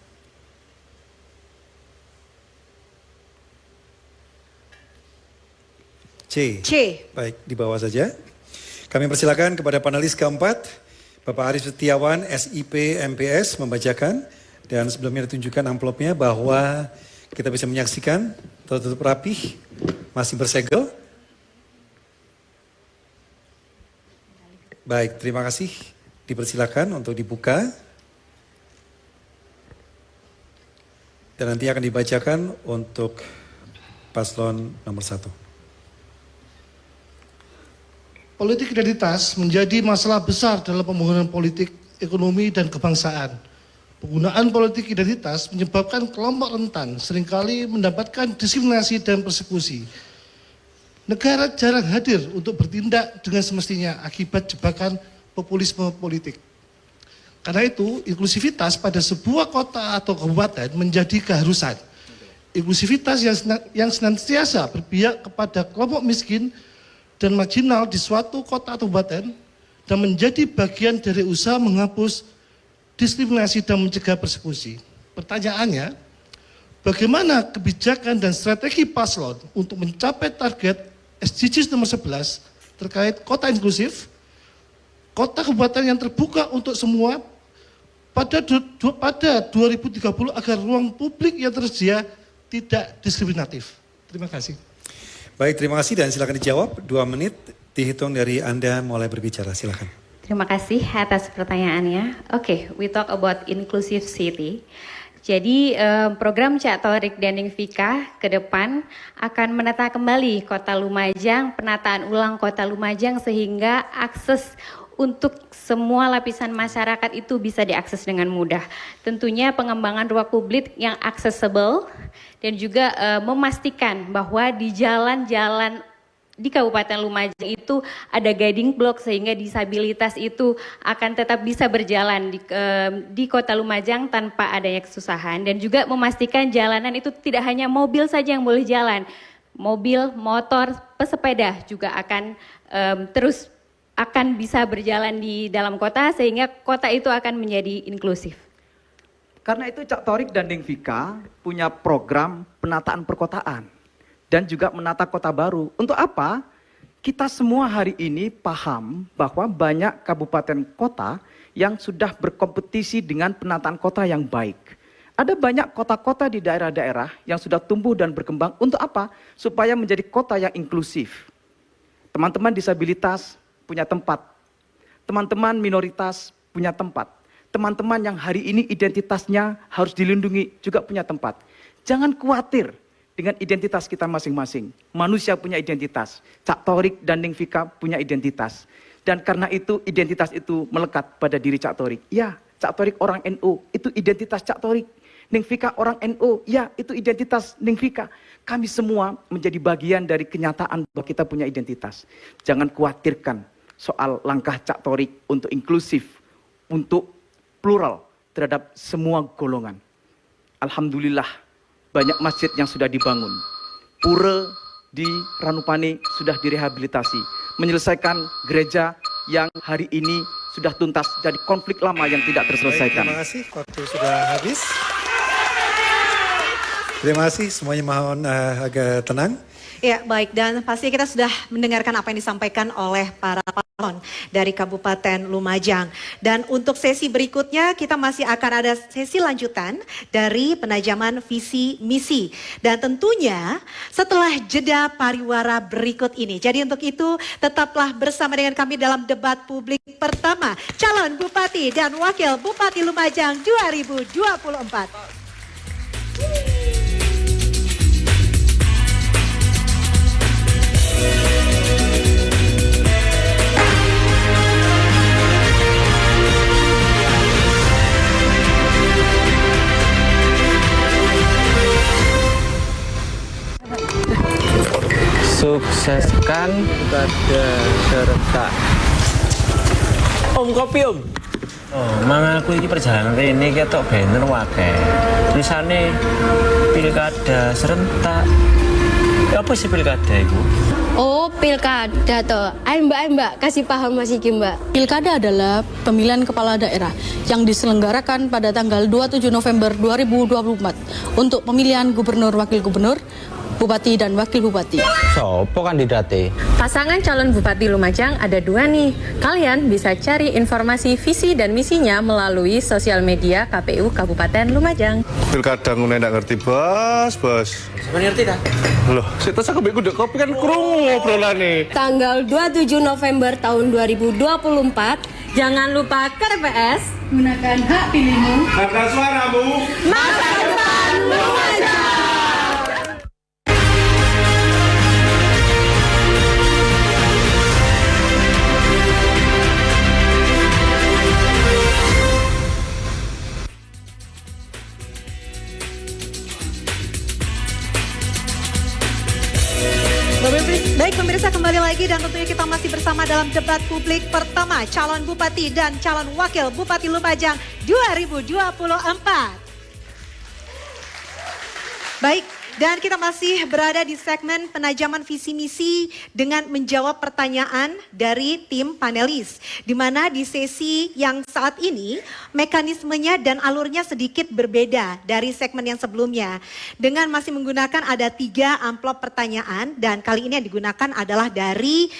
C. Baik, di bawah saja. Kami persilakan kepada panelis keempat, Bapak Arief Setiawan, SIP MPS, membacakan. Dan sebelumnya ditunjukkan amplopnya bahwa kita bisa menyaksikan tertutup rapih, masih bersegel. Baik, terima kasih. Dipersilakan untuk dibuka. Dan nanti akan dibacakan untuk paslon nomor 1. Politik identitas menjadi masalah besar dalam pembangunan politik, ekonomi, dan kebangsaan. Penggunaan politik identitas menyebabkan kelompok rentan seringkali mendapatkan diskriminasi dan persekusi. Negara jarang hadir untuk bertindak dengan semestinya akibat jebakan populisme politik. Karena itu, inklusivitas pada sebuah kota atau kabupaten menjadi keharusan. Inklusivitas yang senantiasa berpihak kepada kelompok miskin dan marginal di suatu kota atau kabupaten dan menjadi bagian dari usaha menghapus diskriminasi dan mencegah persekusi. Pertanyaannya, bagaimana kebijakan dan strategi paslon untuk mencapai target SDGs nomor 11 terkait kota inklusif, kota kabupaten yang terbuka untuk semua pada 2030 agar ruang publik yang tersedia tidak diskriminatif. Terima kasih. Baik, terima kasih dan silakan dijawab. 2 menit dihitung dari Anda mulai berbicara. Silakan. Terima kasih atas pertanyaannya. Oke, we talk about inclusive city. Jadi program Cak Thorik Dening Fika ke depan akan menata kembali Kota Lumajang, penataan ulang Kota Lumajang sehingga akses untuk semua lapisan masyarakat itu bisa diakses dengan mudah. Tentunya pengembangan ruang publik yang accessible dan juga memastikan bahwa di jalan-jalan di Kabupaten Lumajang itu ada guiding block sehingga disabilitas itu akan tetap bisa berjalan di Kota Lumajang tanpa adanya kesusahan, dan juga memastikan jalanan itu tidak hanya mobil saja yang boleh jalan, mobil, motor, pesepeda juga akan terus akan bisa berjalan di dalam kota sehingga kota itu akan menjadi inklusif. Karena itu Cak Torik dan Neng Vika punya program penataan perkotaan dan juga menata kota baru. Untuk apa? Kita semua hari ini paham bahwa banyak kabupaten kota yang sudah berkompetisi dengan penataan kota yang baik. Ada banyak kota-kota di daerah-daerah yang sudah tumbuh dan berkembang. Untuk apa? Supaya menjadi kota yang inklusif. Teman-teman disabilitas punya tempat. Teman-teman minoritas punya tempat. Teman-teman yang hari ini identitasnya harus dilindungi juga punya tempat. Jangan khawatir dengan identitas kita masing-masing. Manusia punya identitas. Cak Torik dan Neng Vika punya identitas. Dan karena itu identitas itu melekat pada diri Cak Torik. Ya, Cak Torik orang NU, itu identitas Cak Torik. Neng Vika orang NU, ya itu identitas Neng Vika. Kami semua menjadi bagian dari kenyataan bahwa kita punya identitas. Jangan khawatirkan soal langkah Cak Torik untuk inklusif, untuk plural terhadap semua golongan. Alhamdulillah. Banyak masjid yang sudah dibangun. Pura di Ranupane sudah direhabilitasi. Menyelesaikan gereja yang hari ini sudah tuntas dari konflik lama yang tidak terselesaikan. Baik, terima kasih, waktu sudah habis. Terima kasih, semuanya mohon agak tenang. Ya, baik, dan pasti kita sudah mendengarkan apa yang disampaikan oleh para paslon dari Kabupaten Lumajang. Dan untuk sesi berikutnya kita masih akan ada sesi lanjutan dari penajaman visi misi. Dan tentunya setelah jeda pariwara berikut ini. Jadi untuk itu tetaplah bersama dengan kami dalam debat publik pertama calon Bupati dan Wakil Bupati Lumajang 2024. Sukseskan pada serentak. Om kopi om. Oh, mang aku ini perjalanan ini ketok banner wae. Tulisane pilkada serentak. Apa sih pilkada itu? Oh, pilkada toh. Ayo mbak, kasih paham Mas Iki mbak. Pilkada adalah pemilihan kepala daerah yang diselenggarakan pada tanggal 27 November 2024 untuk pemilihan gubernur, wakil gubernur, bupati dan wakil bupati. Sopo kandidatnya? Pasangan calon Bupati Lumajang ada dua nih. Kalian bisa cari informasi visi dan misinya melalui sosial media KPU Kabupaten Lumajang. Pilkada ngono ndak ngerti bos. Sebenarnya ngerti dah. Loh, saya tak kebek udah kopi kan krungu ngobrolane. Tanggal 27 November tahun 2024, jangan lupa ke TPS, gunakan hak pilihmu. Maka suaramu. Masa depan Lumajang. Baik pemirsa, kembali lagi dan tentunya kita masih bersama dalam debat publik pertama calon Bupati dan calon Wakil Bupati Lumajang 2024. Baik, dan kita masih berada di segmen penajaman visi misi dengan menjawab pertanyaan dari tim panelis. Di mana di sesi yang saat ini mekanismenya dan alurnya sedikit berbeda dari segmen yang sebelumnya. Dengan masih menggunakan ada 3 amplop pertanyaan dan kali ini yang digunakan adalah dari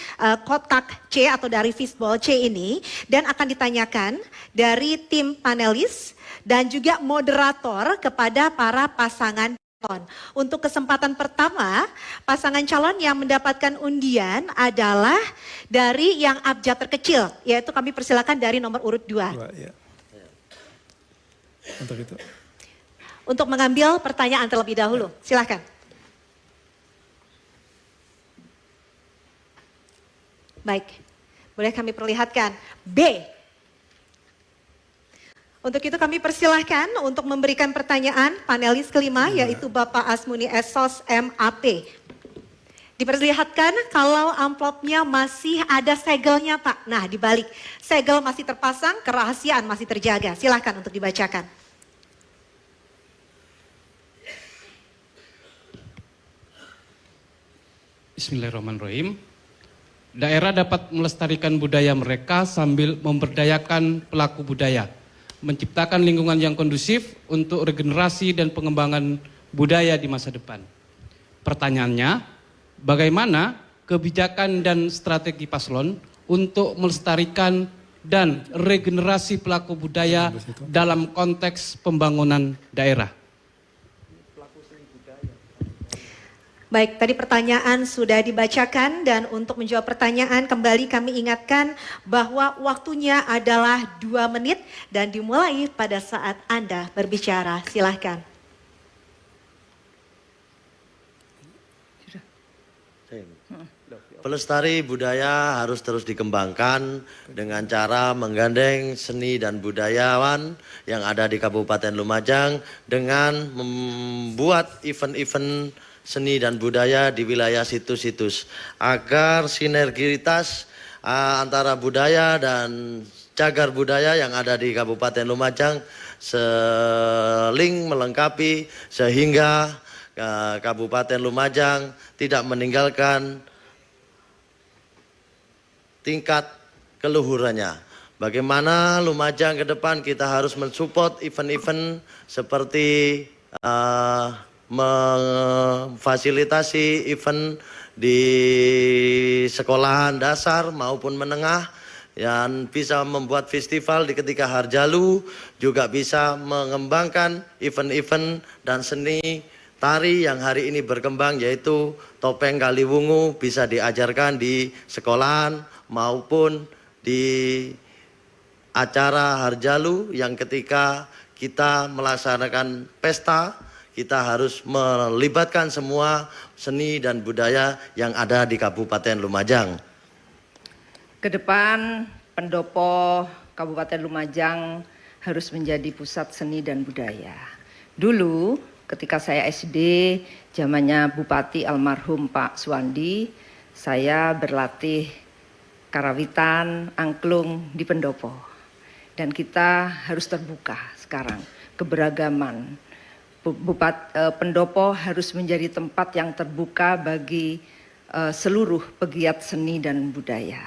kotak C atau dari fishbowl C ini. Dan akan ditanyakan dari tim panelis dan juga moderator kepada para pasangan. Untuk kesempatan pertama, pasangan calon yang mendapatkan undian adalah dari yang abjad terkecil, yaitu kami persilakan dari nomor urut 2. Ya. Untuk itu. Untuk mengambil pertanyaan terlebih dahulu, silakan. Baik, boleh kami perlihatkan B. Untuk itu kami persilahkan untuk memberikan pertanyaan panelis kelima yaitu Bapak Asmuni Esos MAP. Diperlihatkan kalau amplopnya masih ada segelnya Pak. Nah dibalik, segel masih terpasang, kerahasiaan masih terjaga. Silahkan untuk dibacakan. Bismillahirrahmanirrahim. Daerah dapat melestarikan budaya mereka sambil memberdayakan pelaku budaya, menciptakan lingkungan yang kondusif untuk regenerasi dan pengembangan budaya di masa depan. Pertanyaannya, bagaimana kebijakan dan strategi paslon untuk melestarikan dan regenerasi pelaku budaya dalam konteks pembangunan daerah? Baik, tadi pertanyaan sudah dibacakan dan untuk menjawab pertanyaan kembali kami ingatkan bahwa waktunya adalah 2 menit dan dimulai pada saat Anda berbicara. Silahkan. Pelestari budaya harus terus dikembangkan dengan cara menggandeng seni dan budayawan yang ada di Kabupaten Lumajang dengan membuat event-event seni dan budaya di wilayah situs-situs agar sinergitas antara budaya dan cagar budaya yang ada di Kabupaten Lumajang saling melengkapi sehingga Kabupaten Lumajang tidak meninggalkan tingkat keluhurannya. Bagaimana Lumajang ke depan kita harus mensupport event-event seperti memfasilitasi event di sekolahan dasar maupun menengah dan bisa membuat festival di ketika Harjalu, juga bisa mengembangkan event-event dan seni tari yang hari ini berkembang yaitu topeng Kaliwungu bisa diajarkan di sekolahan maupun di acara Harjalu yang ketika kita melaksanakan pesta kita harus melibatkan semua seni dan budaya yang ada di Kabupaten Lumajang. Ke depan pendopo Kabupaten Lumajang harus menjadi pusat seni dan budaya. Dulu ketika saya SD, zamannya Bupati almarhum Pak Suwandi, saya berlatih karawitan, angklung di pendopo. Dan kita harus terbuka sekarang, keberagaman. Pendopo harus menjadi tempat yang terbuka bagi seluruh pegiat seni dan budaya.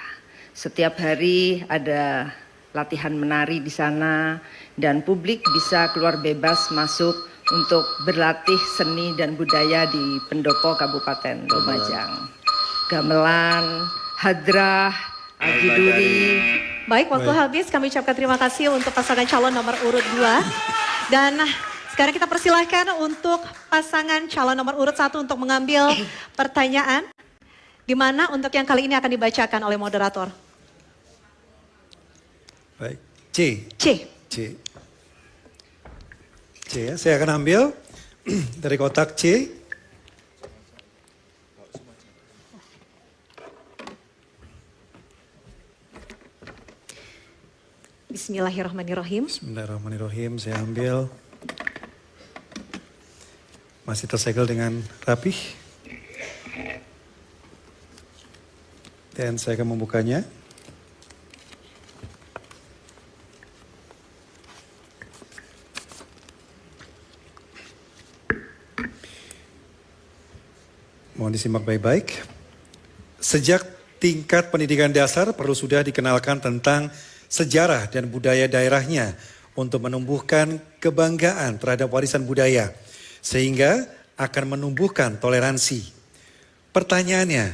Setiap hari ada latihan menari di sana dan publik bisa keluar bebas masuk untuk berlatih seni dan budaya di pendopo Kabupaten Lumajang. Gamelan, hadrah, ajiduri. Baik, waktu habis. Kami ucapkan terima kasih untuk pasangan calon nomor urut 2. Dan sekarang kita persilahkan untuk pasangan calon nomor urut 1 untuk mengambil pertanyaan. Di mana untuk yang kali ini akan dibacakan oleh moderator. Baik, C. Ya, saya akan ambil dari kotak C. Bismillahirrahmanirrahim. Bismillahirrahmanirrahim, saya ambil. Masih tersegel dengan rapih. Dan saya akan membukanya. Mohon disimak baik-baik. Sejak tingkat pendidikan dasar perlu sudah dikenalkan tentang sejarah dan budaya daerahnya untuk menumbuhkan kebanggaan terhadap warisan budaya sehingga akan menumbuhkan toleransi. Pertanyaannya,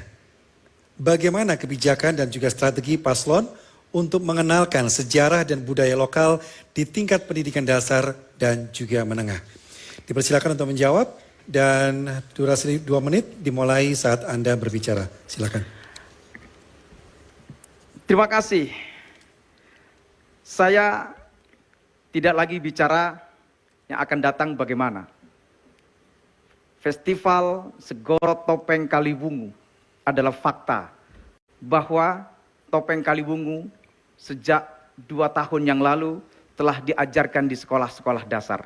bagaimana kebijakan dan juga strategi paslon untuk mengenalkan sejarah dan budaya lokal di tingkat pendidikan dasar dan juga menengah? Dipersilakan untuk menjawab. Dan durasi 2 menit dimulai saat Anda berbicara. Silakan. Terima kasih. Saya tidak lagi bicara yang akan datang bagaimana. Festival Segoro Topeng Kaliwungu adalah fakta bahwa Topeng Kaliwungu sejak 2 tahun yang lalu telah diajarkan di sekolah-sekolah dasar.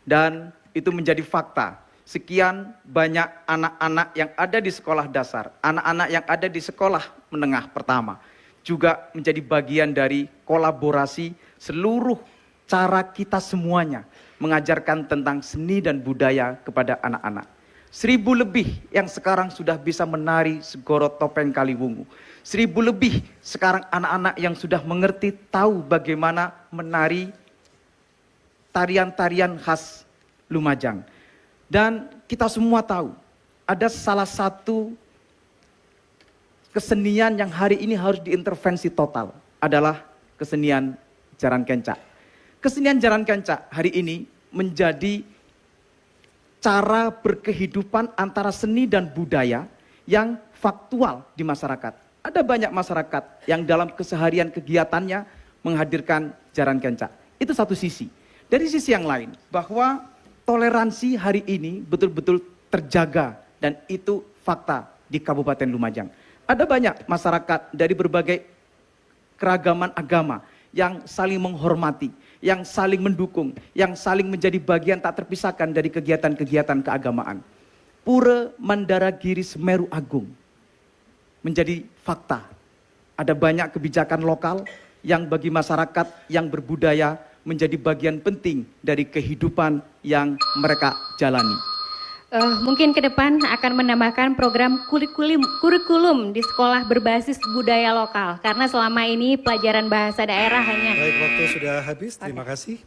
Dan itu menjadi fakta. sekian banyak anak-anak yang ada di sekolah dasar, anak-anak yang ada di sekolah menengah pertama, juga menjadi bagian dari kolaborasi seluruh cara kita semuanya mengajarkan tentang seni dan budaya kepada anak-anak. 1000 lebih yang sekarang sudah bisa menari segorok topeng Kaliwungu. 1000 lebih sekarang anak-anak yang sudah mengerti, tahu bagaimana menari tarian-tarian khas Lumajang. Dan kita semua tahu, ada salah satu kesenian yang hari ini harus diintervensi total, adalah kesenian Jaran Kencak. Kesenian Jaran Kencak hari ini menjadi cara berkehidupan antara seni dan budaya yang faktual di masyarakat. Ada banyak masyarakat yang dalam keseharian kegiatannya menghadirkan Jaran Kencak. Itu satu sisi. Dari sisi yang lain, bahwa toleransi hari ini betul-betul terjaga, dan itu fakta di Kabupaten Lumajang. Ada banyak masyarakat dari berbagai keragaman agama yang saling menghormati, yang saling mendukung, yang saling menjadi bagian tak terpisahkan dari kegiatan-kegiatan keagamaan. Pura Mandaragiri Semeru Agung menjadi fakta. Ada banyak kebijakan lokal yang bagi masyarakat yang berbudaya menjadi bagian penting dari kehidupan yang mereka jalani. Mungkin ke depan akan menambahkan program kurikulum di sekolah berbasis budaya lokal, karena selama ini pelajaran bahasa daerah hanya... Baik, waktu sudah habis, terima kasih.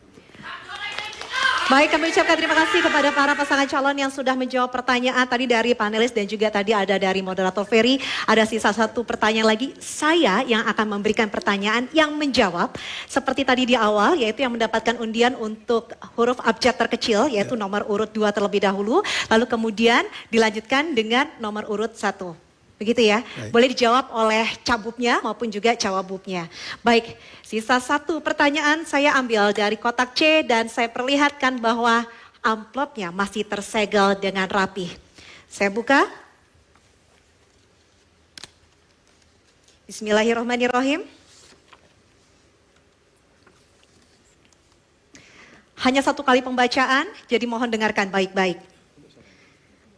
Baik, kami ucapkan terima kasih kepada para pasangan calon yang sudah menjawab pertanyaan tadi dari panelis dan juga tadi ada dari moderator Ferry. Ada sisa satu pertanyaan lagi, saya yang akan memberikan pertanyaan yang menjawab seperti tadi di awal, yaitu yang mendapatkan undian untuk huruf abjad terkecil, yaitu nomor urut 2 terlebih dahulu, lalu kemudian dilanjutkan dengan nomor urut 1. Begitu ya, boleh dijawab oleh cabubnya maupun juga cawabubnya. Baik, sisa satu pertanyaan saya ambil dari kotak C dan saya perlihatkan bahwa amplopnya masih tersegel dengan rapi. Saya buka. Bismillahirrahmanirrahim. Hanya satu kali pembacaan, jadi mohon dengarkan baik-baik.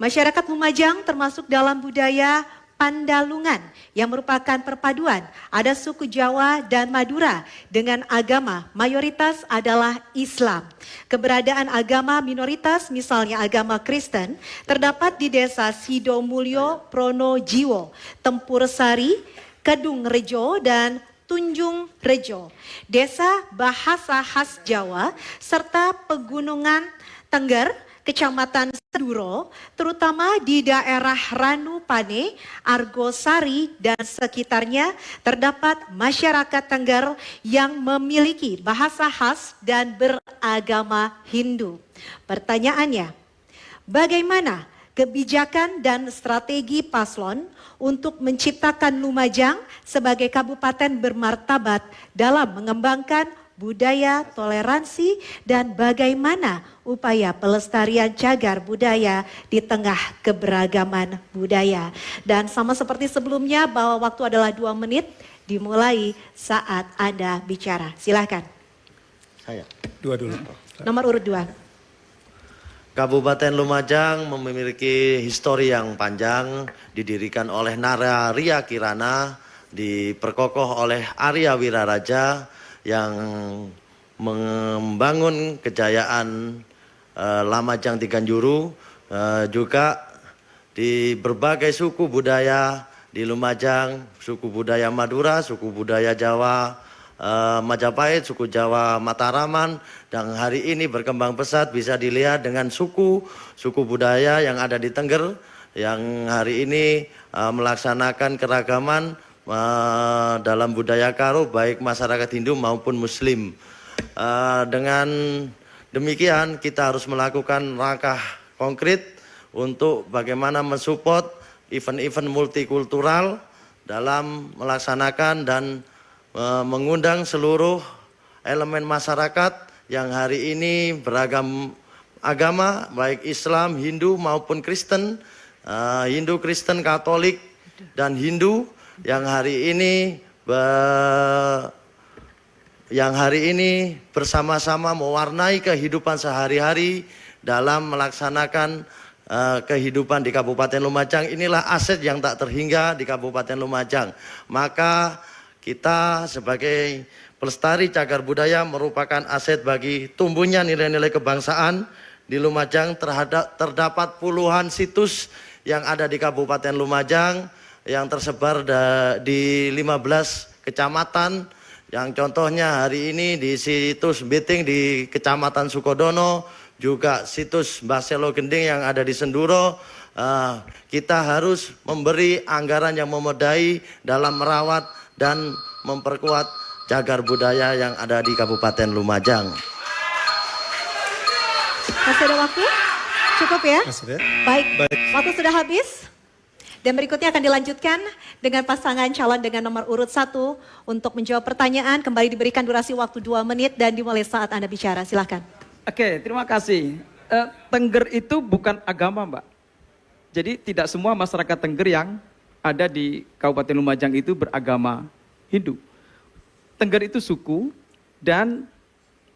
Masyarakat Lumajang termasuk dalam budaya Pandalungan yang merupakan perpaduan ada suku Jawa dan Madura dengan agama mayoritas adalah Islam. Keberadaan agama minoritas misalnya agama Kristen terdapat di desa Sidomulyo, Pronojiwo, Tempur Sari, Kedung Rejo dan Tunjung Rejo. Desa bahasa khas Jawa serta Pegunungan Tengger, Kecamatan Seduro, terutama di daerah Ranupane, Argosari, dan sekitarnya terdapat masyarakat Tengger yang memiliki bahasa khas dan beragama Hindu. Pertanyaannya, bagaimana kebijakan dan strategi paslon untuk menciptakan Lumajang sebagai kabupaten bermartabat dalam mengembangkan budaya toleransi dan bagaimana upaya pelestarian cagar budaya di tengah keberagaman budaya. Dan sama seperti sebelumnya bahwa waktu adalah 2 menit dimulai saat Anda bicara. Silakan. Saya. 2 dulu. Nomor urut 2. Kabupaten Lumajang memiliki histori yang panjang, didirikan oleh Nararia Kirana, diperkokoh oleh Arya Wiraraja yang membangun kejayaan Lamajang Tiganjuru, juga di berbagai suku budaya di Lumajang, suku budaya Madura, suku budaya Jawa Majapahit, suku Jawa Mataraman, dan hari ini berkembang pesat bisa dilihat dengan suku budaya yang ada di Tengger yang hari ini melaksanakan keragaman dalam budaya Karo baik masyarakat Hindu maupun Muslim. Dengan demikian kita harus melakukan langkah konkret untuk bagaimana mensupport event-event multikultural dalam melaksanakan dan mengundang seluruh elemen masyarakat yang hari ini beragam agama baik Islam, Hindu maupun Kristen, Hindu, Kristen, Katolik dan Hindu yang hari ini bersama-sama mewarnai kehidupan sehari-hari dalam melaksanakan kehidupan di Kabupaten Lumajang. Inilah aset yang tak terhingga di Kabupaten Lumajang. Maka kita sebagai pelestari cagar budaya merupakan aset bagi tumbuhnya nilai-nilai kebangsaan di Lumajang. Terdapat puluhan situs yang ada di Kabupaten Lumajang yang tersebar di 15 kecamatan. Yang contohnya hari ini di situs Biting di Kecamatan Sukodono, juga situs Baselo Gending yang ada di Senduro. Kita harus memberi anggaran yang memadai dalam merawat dan memperkuat cagar budaya yang ada di Kabupaten Lumajang. Masih ada waktu? Cukup ya? Masih ada. Baik, waktu sudah habis. Dan berikutnya akan dilanjutkan dengan pasangan calon dengan nomor urut 1 untuk menjawab pertanyaan. Kembali diberikan durasi waktu 2 menit dan dimulai saat Anda bicara. Silahkan. Oke, terima kasih. Tengger itu bukan agama, Mbak. Jadi tidak semua masyarakat Tengger yang ada di Kabupaten Lumajang itu beragama Hindu. Tengger itu suku dan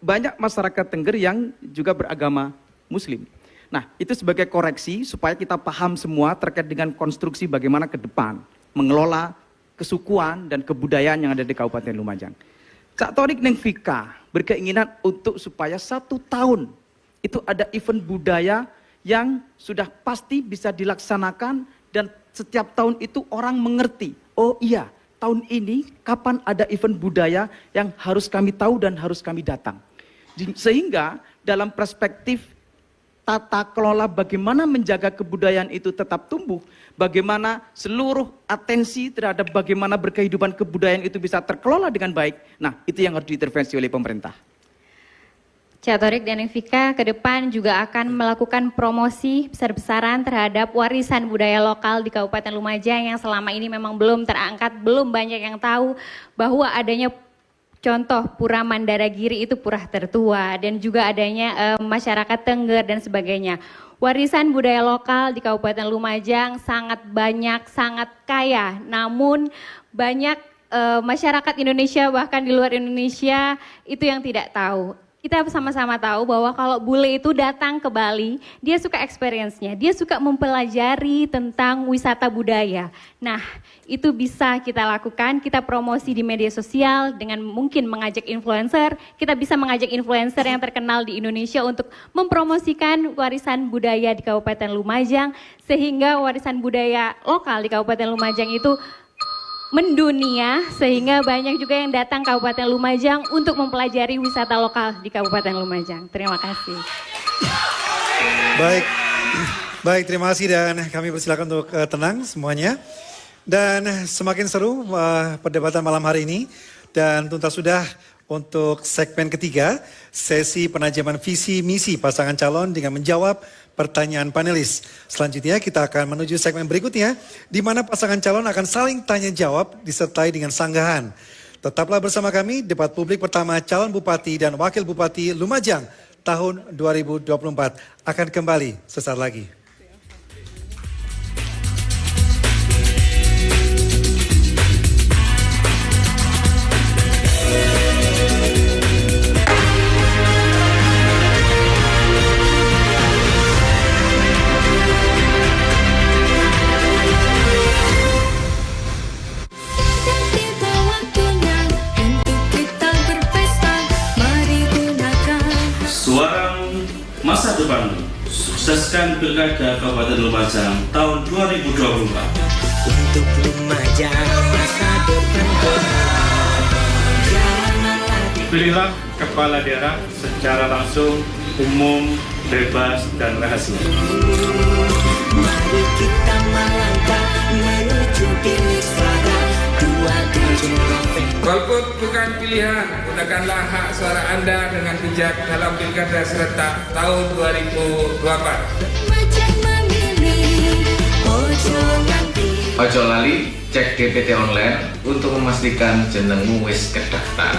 banyak masyarakat Tengger yang juga beragama Muslim. Nah, itu sebagai koreksi supaya kita paham semua terkait dengan konstruksi bagaimana ke depan mengelola kesukuan dan kebudayaan yang ada di Kabupaten Lumajang. Cak Torik Neng Vika berkeinginan untuk supaya 1 tahun itu ada event budaya yang sudah pasti bisa dilaksanakan dan setiap tahun itu orang mengerti, oh iya, tahun ini kapan ada event budaya yang harus kami tahu dan harus kami datang. Sehingga dalam perspektif tata kelola bagaimana menjaga kebudayaan itu tetap tumbuh, bagaimana seluruh atensi terhadap bagaimana berkehidupan kebudayaan itu bisa terkelola dengan baik. Nah, itu yang harus diintervensi oleh pemerintah. Cak Torik dan Vika ke depan juga akan melakukan promosi besar-besaran terhadap warisan budaya lokal di Kabupaten Lumajang yang selama ini memang belum terangkat, belum banyak yang tahu bahwa adanya contoh Pura Mandaragiri itu pura tertua dan juga adanya masyarakat Tengger dan sebagainya. Warisan budaya lokal di Kabupaten Lumajang sangat banyak, sangat kaya. Namun banyak masyarakat Indonesia bahkan di luar Indonesia itu yang tidak tahu. Kita sama-sama tahu bahwa kalau bule itu datang ke Bali, dia suka experience-nya, dia suka mempelajari tentang wisata budaya. Nah, itu bisa kita lakukan, kita promosi di media sosial dengan mungkin mengajak influencer. Kita bisa mengajak influencer yang terkenal di Indonesia untuk mempromosikan warisan budaya di Kabupaten Lumajang, sehingga warisan budaya lokal di Kabupaten Lumajang itu mendunia, sehingga banyak juga yang datang ke Kabupaten Lumajang untuk mempelajari wisata lokal di Kabupaten Lumajang. Terima kasih. Baik, terima kasih dan kami persilakan untuk tenang semuanya. Dan semakin seru perdebatan malam hari ini dan tuntas sudah untuk segmen ketiga, sesi penajaman visi misi pasangan calon dengan menjawab pertanyaan panelis. Selanjutnya kita akan menuju segmen berikutnya di mana pasangan calon akan saling tanya jawab disertai dengan sanggahan. Tetaplah bersama kami, debat publik pertama calon bupati dan wakil bupati Lumajang tahun 2024 akan kembali sesaat lagi. Masa depan, sukseskan Pilkada Kabupaten Lumajang tahun 2024. Untuk Lumajang masa depan. Pilihlah kepala daerah secara langsung, umum, bebas, dan rahasia. Mari kita melangkah menuju bilik suara 27 November. Golput bukan pilihan, gunakanlah hak suara Anda dengan bijak dalam Pilkada serentak tahun 2024. Ojo lali cek DPT online untuk memastikan jenengmu wis kedaftar.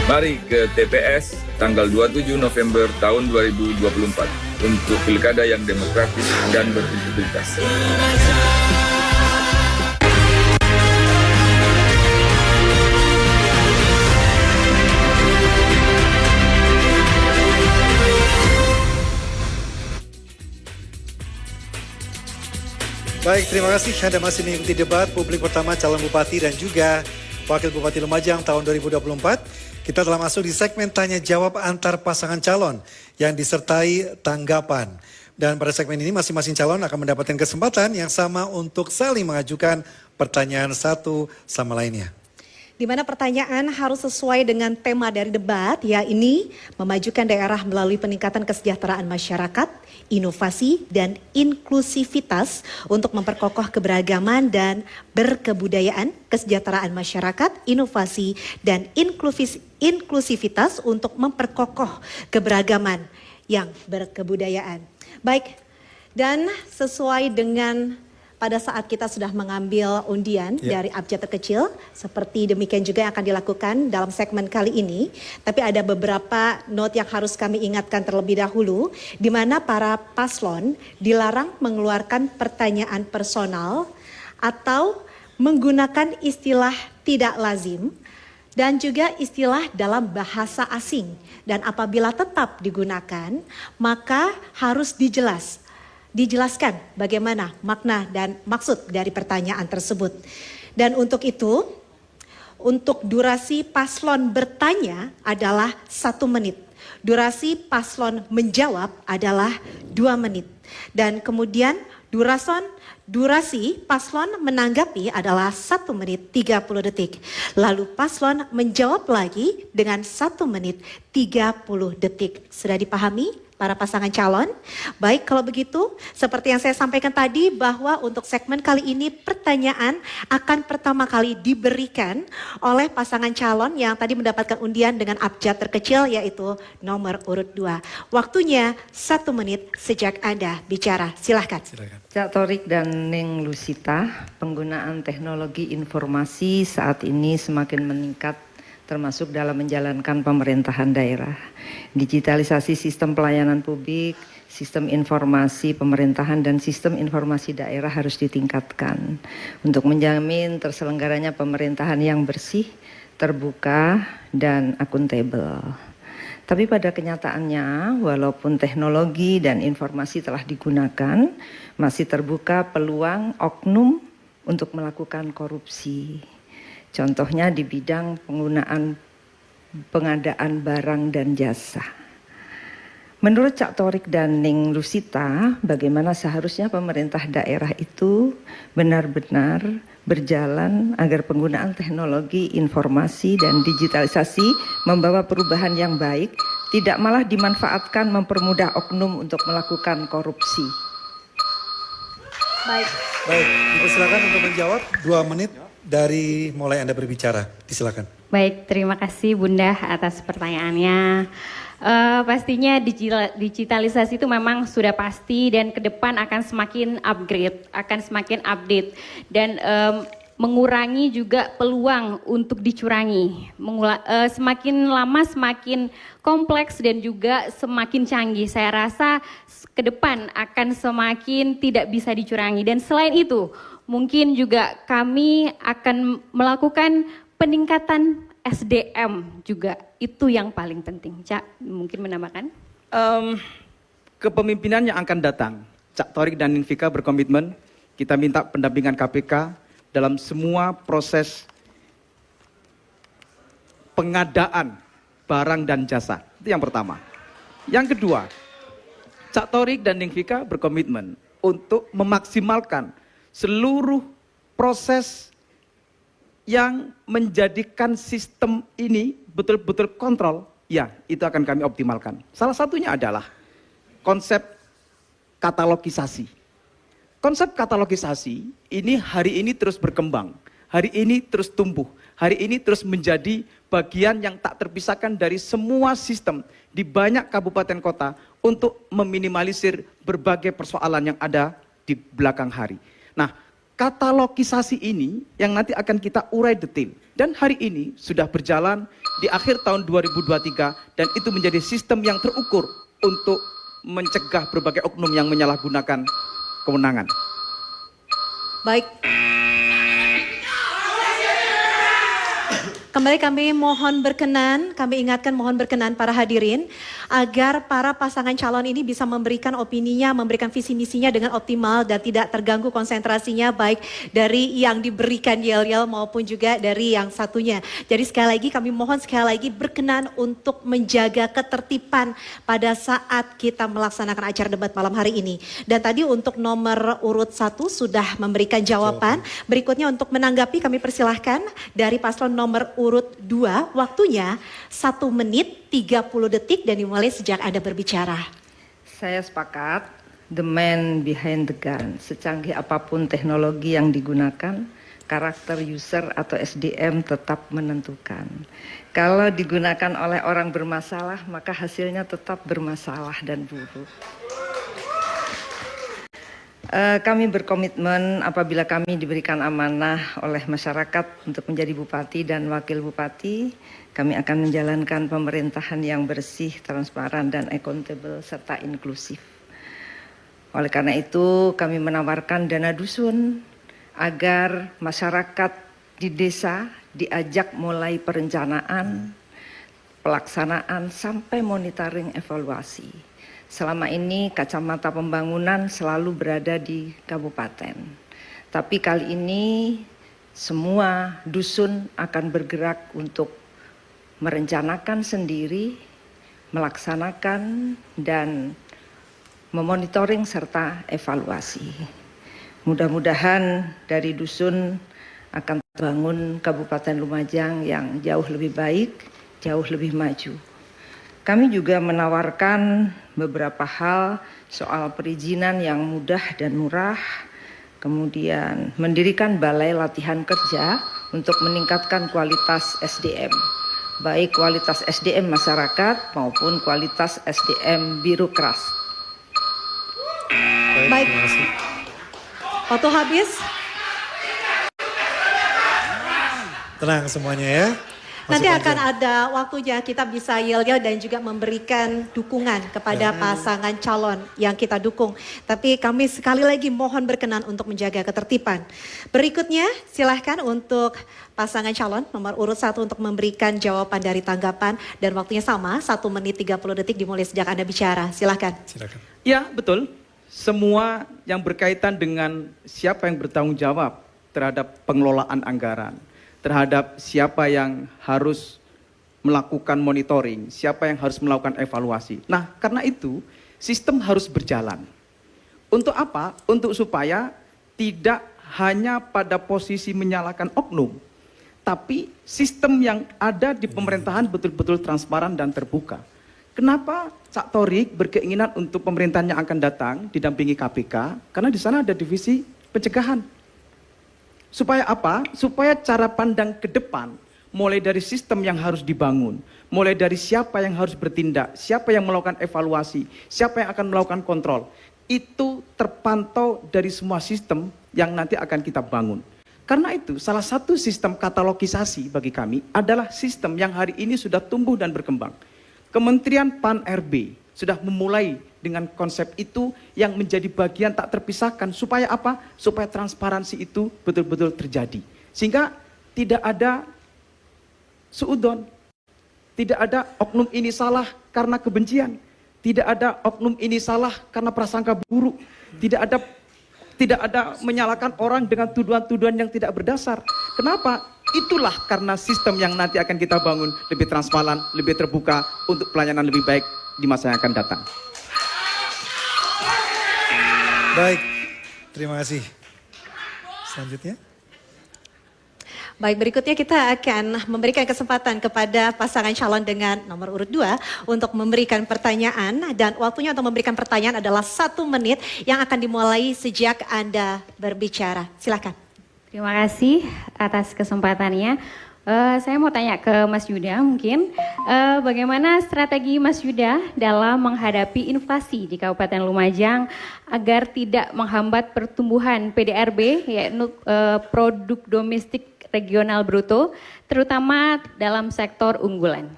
Mari ke TPS tanggal 27 November tahun 2024 untuk pilkada yang demokratis dan berintegritas. Baik, terima kasih Anda masih mengikuti debat publik pertama calon bupati dan juga wakil bupati Lumajang tahun 2024. Kita telah masuk di segmen tanya jawab antar pasangan calon yang disertai tanggapan. Dan pada segmen ini masing-masing calon akan mendapatkan kesempatan yang sama untuk saling mengajukan pertanyaan satu sama lainnya. Di mana pertanyaan harus sesuai dengan tema dari debat, yakni memajukan daerah melalui peningkatan kesejahteraan masyarakat, inovasi, dan inklusivitas untuk memperkokoh keberagaman dan berkebudayaan, kesejahteraan masyarakat, inovasi, dan inklusivitas untuk memperkokoh keberagaman yang berkebudayaan. Baik, dan sesuai dengan pada saat kita sudah mengambil undian dari abjad terkecil, seperti demikian juga yang akan dilakukan dalam segmen kali ini. Tapi ada beberapa note yang harus kami ingatkan terlebih dahulu, di mana para paslon dilarang mengeluarkan pertanyaan personal atau menggunakan istilah tidak lazim dan juga istilah dalam bahasa asing. Dan apabila tetap digunakan, maka harus dijelaskan bagaimana makna dan maksud dari pertanyaan tersebut. Dan untuk itu, untuk durasi paslon bertanya adalah 1 menit. Durasi paslon menjawab adalah 2 menit. Dan kemudian durasi paslon menanggapi adalah 1 menit 30 detik. Lalu paslon menjawab lagi dengan 1 menit 30 detik. Sudah dipahami para pasangan calon? Baik, kalau begitu seperti yang saya sampaikan tadi bahwa untuk segmen kali ini pertanyaan akan pertama kali diberikan oleh pasangan calon yang tadi mendapatkan undian dengan abjad terkecil yaitu nomor urut 2. Waktunya 1 menit sejak Anda bicara. Silahkan. Cak Torik dan Neng Lusita, penggunaan teknologi informasi saat ini semakin meningkat termasuk dalam menjalankan pemerintahan daerah. Digitalisasi sistem pelayanan publik, sistem informasi pemerintahan dan sistem informasi daerah harus ditingkatkan untuk menjamin terselenggaranya pemerintahan yang bersih, terbuka, dan akuntabel. Tapi pada kenyataannya, walaupun teknologi dan informasi telah digunakan, masih terbuka peluang oknum untuk melakukan korupsi. Contohnya di bidang pengadaan barang dan jasa. Menurut Cak Torik dan Ning Lusita, bagaimana seharusnya pemerintah daerah itu benar-benar berjalan agar penggunaan teknologi informasi dan digitalisasi membawa perubahan yang baik, tidak malah dimanfaatkan mempermudah oknum untuk melakukan korupsi. Baik, dipersilakan untuk menjawab 2 menit dari mulai Anda berbicara. Disilakan. Baik, terima kasih Bunda atas pertanyaannya. Pastinya digitalisasi itu memang sudah pasti dan ke depan akan semakin upgrade, akan semakin update dan mengurangi juga peluang untuk dicurangi. Semakin lama semakin kompleks dan juga semakin canggih. Saya rasa ke depan akan semakin tidak bisa dicurangi. Dan selain itu, mungkin juga kami akan melakukan peningkatan SDM juga. Itu yang paling penting. Cak, mungkin menambahkan? Kepemimpinan yang akan datang, Cak Torik dan Ninvika berkomitmen, kita minta pendampingan KPK dalam semua proses pengadaan barang dan jasa. Itu yang pertama. Yang kedua, Cak Torik dan Ninvika berkomitmen untuk memaksimalkan seluruh proses yang menjadikan sistem ini betul-betul kontrol, ya itu akan kami optimalkan. Salah satunya adalah konsep katalogisasi. Konsep katalogisasi ini hari ini terus berkembang, hari ini terus tumbuh, hari ini terus menjadi bagian yang tak terpisahkan dari semua sistem di banyak kabupaten kota untuk meminimalisir berbagai persoalan yang ada di belakang hari. Nah, katalogisasi ini yang nanti akan kita urai detail. Dan hari ini sudah berjalan di akhir tahun 2023 dan itu menjadi sistem yang terukur untuk mencegah berbagai oknum yang menyalahgunakan kewenangan. Baik. Kembali kami mohon berkenan, kami ingatkan mohon berkenan para hadirin agar para pasangan calon ini bisa memberikan opininya, memberikan visi misinya dengan optimal dan tidak terganggu konsentrasinya baik dari yang diberikan yel-yel maupun juga dari yang satunya. Jadi sekali lagi kami mohon sekali lagi berkenan untuk menjaga ketertiban pada saat kita melaksanakan acara debat malam hari ini. Dan tadi untuk nomor urut 1 sudah memberikan jawaban. Berikutnya untuk menanggapi kami persilahkan dari paslon nomor urut 2, waktunya 1 menit 30 detik dan dimulai sejak Anda berbicara. Saya sepakat, the man behind the gun. Secanggih apapun teknologi yang digunakan, karakter user atau SDM tetap menentukan. Kalau digunakan oleh orang bermasalah, maka hasilnya tetap bermasalah dan buruk. Kami berkomitmen apabila kami diberikan amanah oleh masyarakat untuk menjadi bupati dan wakil bupati, kami akan menjalankan pemerintahan yang bersih, transparan, dan akuntabel serta inklusif. Oleh karena itu, kami menawarkan dana dusun agar masyarakat di desa diajak mulai perencanaan, pelaksanaan, sampai monitoring evaluasi. Selama ini kacamata pembangunan selalu berada di kabupaten. Tapi kali ini semua dusun akan bergerak untuk merencanakan sendiri, melaksanakan dan memonitoring serta evaluasi. Mudah-mudahan dari dusun akan terbangun Kabupaten Lumajang yang jauh lebih baik, jauh lebih maju. Kami juga menawarkan beberapa hal soal perizinan yang mudah dan murah, kemudian mendirikan balai latihan kerja untuk meningkatkan kualitas SDM, baik kualitas SDM masyarakat maupun kualitas SDM birokras. Baik, waktu habis. Tenang semuanya ya. Nanti akan ada waktunya kita bisa yel-yel dan juga memberikan dukungan kepada pasangan calon yang kita dukung. Tapi kami sekali lagi mohon berkenan untuk menjaga ketertiban. Berikutnya silahkan untuk pasangan calon nomor urut 1 untuk memberikan jawaban dari tanggapan. Dan waktunya sama, 1 menit 30 detik dimulai sejak Anda bicara. Silahkan. Ya, betul. Semua yang berkaitan dengan siapa yang bertanggung jawab terhadap pengelolaan anggaran, terhadap siapa yang harus melakukan monitoring, siapa yang harus melakukan evaluasi. Nah, karena itu sistem harus berjalan. Untuk apa? Untuk supaya tidak hanya pada posisi menyalahkan oknum, tapi sistem yang ada di pemerintahan betul-betul transparan dan terbuka. Kenapa Cak Thorik berkeinginan untuk pemerintahan yang akan datang didampingi KPK? Karena di sana ada divisi pencegahan. Supaya apa? Supaya cara pandang ke depan, mulai dari sistem yang harus dibangun, mulai dari siapa yang harus bertindak, siapa yang melakukan evaluasi, siapa yang akan melakukan kontrol, itu terpantau dari semua sistem yang nanti akan kita bangun. Karena itu, salah satu sistem katalogisasi bagi kami adalah sistem yang hari ini sudah tumbuh dan berkembang. Kementerian Pan-RB sudah memulai dengan konsep itu yang menjadi bagian tak terpisahkan. Supaya apa? Supaya transparansi itu betul-betul terjadi. Sehingga tidak ada suudon, tidak ada oknum ini salah karena kebencian, tidak ada oknum ini salah karena prasangka buruk, tidak ada menyalahkan orang dengan tuduhan-tuduhan yang tidak berdasar. Kenapa? Itulah karena sistem yang nanti akan kita bangun lebih transparan, lebih terbuka untuk pelayanan lebih baik di masa yang akan datang. Baik, terima kasih. Selanjutnya. Baik, berikutnya kita akan memberikan kesempatan kepada pasangan calon dengan nomor urut 2 untuk memberikan pertanyaan. Dan waktunya untuk memberikan pertanyaan adalah 1 menit yang akan dimulai sejak Anda berbicara. Silakan. Terima kasih atas kesempatannya. Saya mau tanya ke Mas Yuda mungkin, bagaimana strategi Mas Yuda dalam menghadapi inflasi di Kabupaten Lumajang agar tidak menghambat pertumbuhan PDRB, yaitu produk domestik regional bruto, terutama dalam sektor unggulan.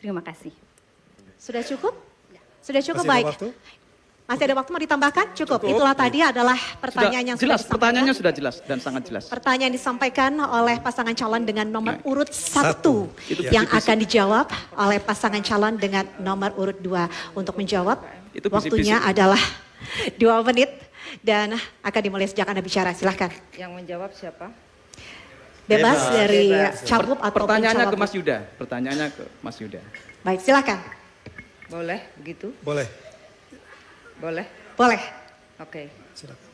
Terima kasih. Sudah cukup? Sudah cukup, Masih ada baik. waktu? Masih ada waktu mau ditambahkan? Cukup. Itulah tadi adalah pertanyaan yang jelas. sudah Pertanyaannya sudah jelas dan sangat jelas. Pertanyaan disampaikan oleh pasangan calon dengan nomor urut 1 Itu yang visi-visi. akan dijawab oleh pasangan calon dengan nomor urut 2. Untuk menjawab, Itu waktunya visi-visi. adalah 2 menit dan akan dimulai sejak Anda bicara. Silahkan. Yang menjawab siapa? Bebas dari Bebas. cagup atau Pertanyaannya ke cawagup. Mas Yuda. Pertanyaannya ke Mas Yuda. Baik, silakan. Boleh begitu? Boleh. Boleh? Boleh. Oke. Silakan.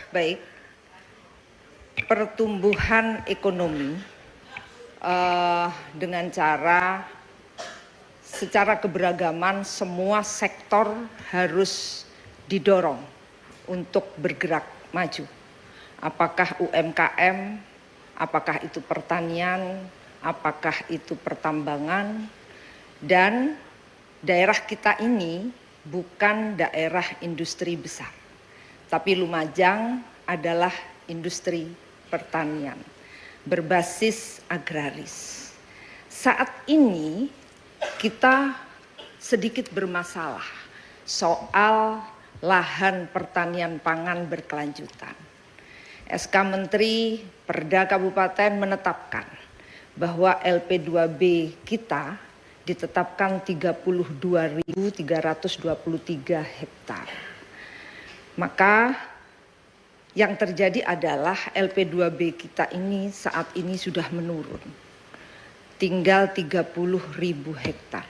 Baik. Pertumbuhan ekonomi dengan cara secara keberagaman semua sektor harus didorong untuk bergerak maju. Apakah UMKM, apakah itu pertanian, apakah itu pertambangan, dan daerah kita ini bukan daerah industri besar, tapi Lumajang adalah industri pertanian berbasis agraris. Saat ini kita sedikit bermasalah soal lahan pertanian pangan berkelanjutan. SK Menteri Perda Kabupaten menetapkan bahwa LP2B kita ditetapkan 32.323 hektar. Maka yang terjadi adalah LP2B kita ini saat ini sudah menurun. Tinggal 30.000 hektar.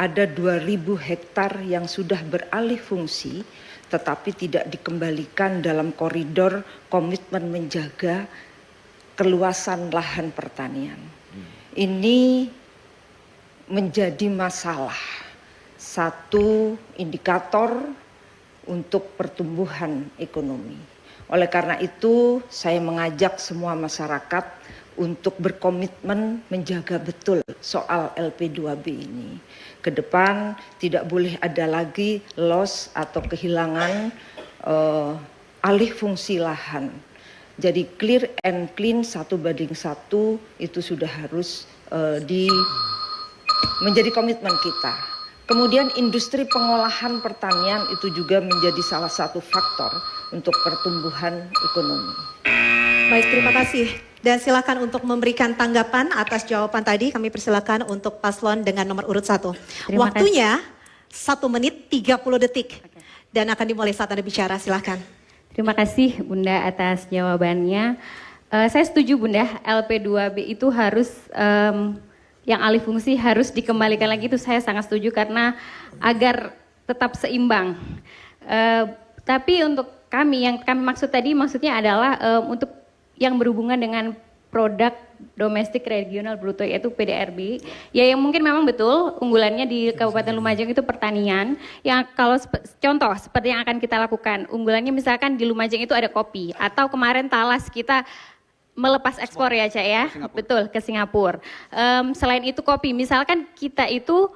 Ada 2.000 hektar yang sudah beralih fungsi tetapi tidak dikembalikan dalam koridor komitmen menjaga keluasan lahan pertanian. Ini menjadi masalah, satu indikator untuk pertumbuhan ekonomi. Oleh karena itu, saya mengajak semua masyarakat untuk berkomitmen menjaga betul soal LP2B ini. Ke depan tidak boleh ada lagi loss atau kehilangan alih fungsi lahan. Jadi clear and clean 1:1 itu sudah harus menjadi komitmen kita. Kemudian industri pengolahan pertanian itu juga menjadi salah satu faktor untuk pertumbuhan ekonomi. Baik, terima kasih. Dan silakan untuk memberikan tanggapan atas jawaban tadi. Kami persilakan untuk paslon dengan nomor urut 1. Terima Waktunya 1 menit 30 detik. Dan akan dimulai saat Anda bicara, silakan. Terima kasih Bunda atas jawabannya. Saya setuju Bunda, LP2B itu harus yang alih fungsi harus dikembalikan lagi, itu saya sangat setuju karena agar tetap seimbang. Tapi untuk kami, yang kami maksud tadi maksudnya adalah untuk yang berhubungan dengan produk domestik regional bruto yaitu PDRB, ya yang mungkin memang betul unggulannya di Kabupaten Lumajang itu pertanian, yang kalau contoh seperti yang akan kita lakukan, unggulannya misalkan di Lumajang itu ada kopi, atau kemarin Talas kita melepas ekspor ya Cak ya, betul ke Singapura. Selain itu kopi, misalkan kita itu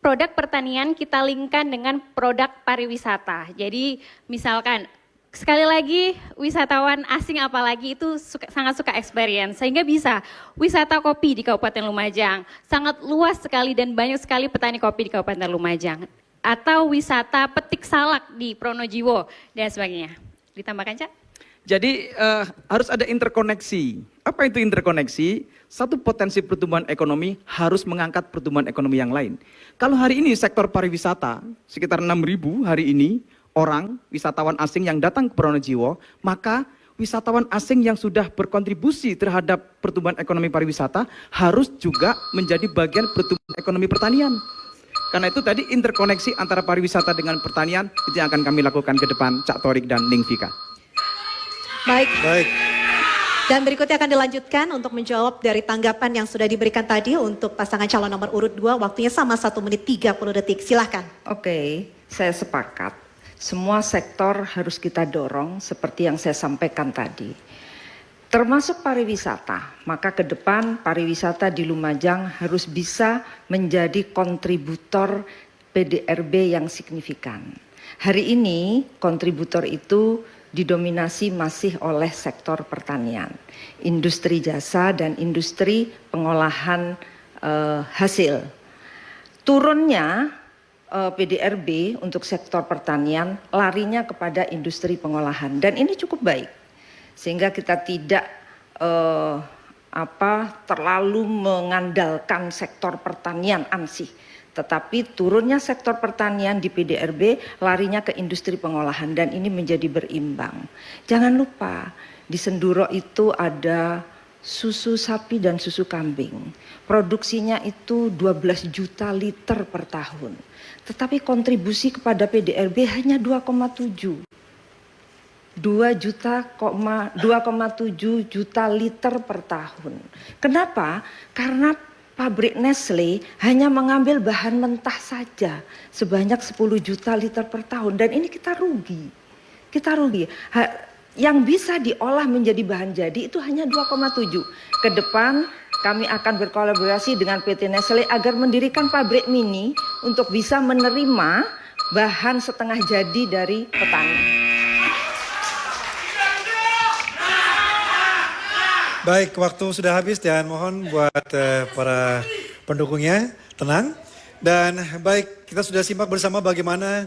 produk pertanian kita linkkan dengan produk pariwisata. Jadi misalkan sekali lagi wisatawan asing apalagi itu sangat suka experience, sehingga bisa wisata kopi di Kabupaten Lumajang. Sangat luas sekali dan banyak sekali petani kopi di Kabupaten Lumajang. Atau wisata petik salak di Pronojiwo dan sebagainya. Ditambahkan Cak? Jadi harus ada interkoneksi. Apa itu interkoneksi? Satu potensi pertumbuhan ekonomi harus mengangkat pertumbuhan ekonomi yang lain. Kalau hari ini sektor pariwisata sekitar 6.000 hari ini orang wisatawan asing yang datang ke Pronojiwo, maka wisatawan asing yang sudah berkontribusi terhadap pertumbuhan ekonomi pariwisata harus juga menjadi bagian pertumbuhan ekonomi pertanian. Karena itu tadi interkoneksi antara pariwisata dengan pertanian itu yang akan kami lakukan ke depan, Cak Torik dan Ning Vika. Baik. Dan berikutnya akan dilanjutkan untuk menjawab dari tanggapan yang sudah diberikan tadi untuk pasangan calon nomor urut 2. Waktunya sama 1 menit 30 detik. Silahkan. Oke, saya sepakat. Semua sektor harus kita dorong seperti yang saya sampaikan tadi. Termasuk pariwisata. Maka ke depan pariwisata di Lumajang harus bisa menjadi kontributor PDRB yang signifikan. Hari ini kontributor itu didominasi masih oleh sektor pertanian, industri jasa dan industri pengolahan hasil. Turunnya PDRB untuk sektor pertanian larinya kepada industri pengolahan dan ini cukup baik sehingga kita tidak terlalu mengandalkan sektor pertanian ansih, tetapi turunnya sektor pertanian di PDRB larinya ke industri pengolahan dan ini menjadi berimbang. Jangan lupa di Senduro itu ada susu sapi dan susu kambing. Produksinya itu 12 juta liter per tahun. Tetapi kontribusi kepada PDRB hanya 2,7 juta liter per tahun. Kenapa? Karena pabrik Nestle hanya mengambil bahan mentah saja sebanyak 10 juta liter per tahun dan ini kita rugi. Yang bisa diolah menjadi bahan jadi itu hanya 2,7. Ke depan kami akan berkolaborasi dengan PT Nestle agar mendirikan pabrik mini untuk bisa menerima bahan setengah jadi dari petani. Baik, waktu sudah habis dan mohon buat para pendukungnya tenang. Dan baik, kita sudah simak bersama bagaimana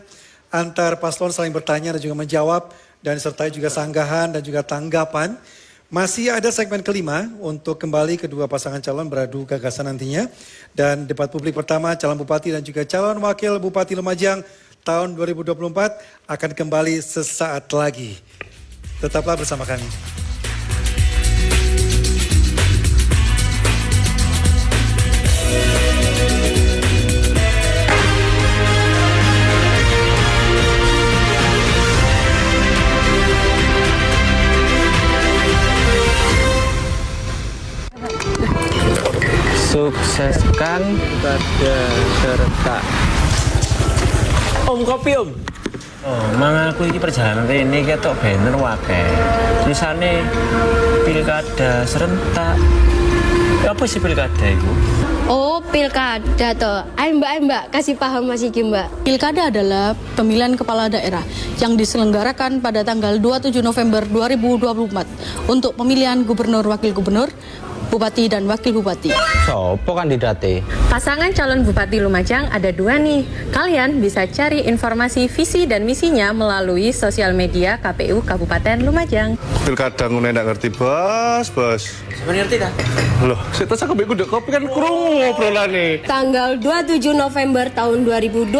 antar paslon saling bertanya dan juga menjawab dan disertai juga sanggahan dan juga tanggapan. Masih ada segmen kelima untuk kembali kedua pasangan calon beradu gagasan nantinya. Dan debat publik pertama calon bupati dan juga calon wakil bupati Lumajang tahun 2024 akan kembali sesaat lagi. Tetaplah bersama kami. Sukseskan pada serentak. Om kopi om. Oh, mang aku ini perjalanan ini ketok banner wae. Tulisane pilkada serentak. Apa sih pilkada itu? Oh, pilkada toh. Ayo mbak, kasih paham Mas iki mbak. Pilkada adalah pemilihan kepala daerah yang diselenggarakan pada tanggal 27 November 2024 untuk pemilihan gubernur, wakil gubernur, bupati dan wakil bupati. Sopo kandidatnya? Pasangan calon Bupati Lumajang ada 2 nih. Kalian bisa cari informasi visi dan misinya melalui sosial media KPU Kabupaten Lumajang. Pilkada ngono ndak ngerti bos. Sampeyan ngerti ta? Loh, saya tak kopi kudu kopi kan krungu ngobrolane. Tanggal 27 November tahun 2024,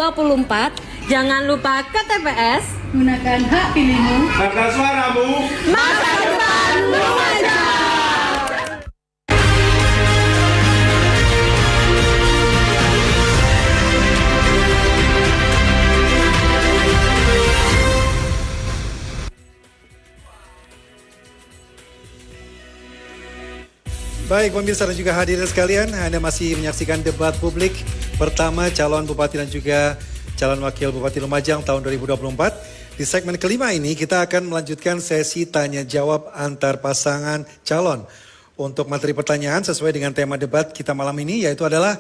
jangan lupa ke TPS, gunakan hak pilihmu, Maka suaramu, masa depan Lumajang. Baik pemirsa dan juga hadirin sekalian, Anda masih menyaksikan debat publik pertama calon bupati dan juga calon wakil bupati Lumajang tahun 2024. Di segmen kelima ini kita akan melanjutkan sesi tanya jawab antar pasangan calon. Untuk materi pertanyaan sesuai dengan tema debat kita malam ini yaitu adalah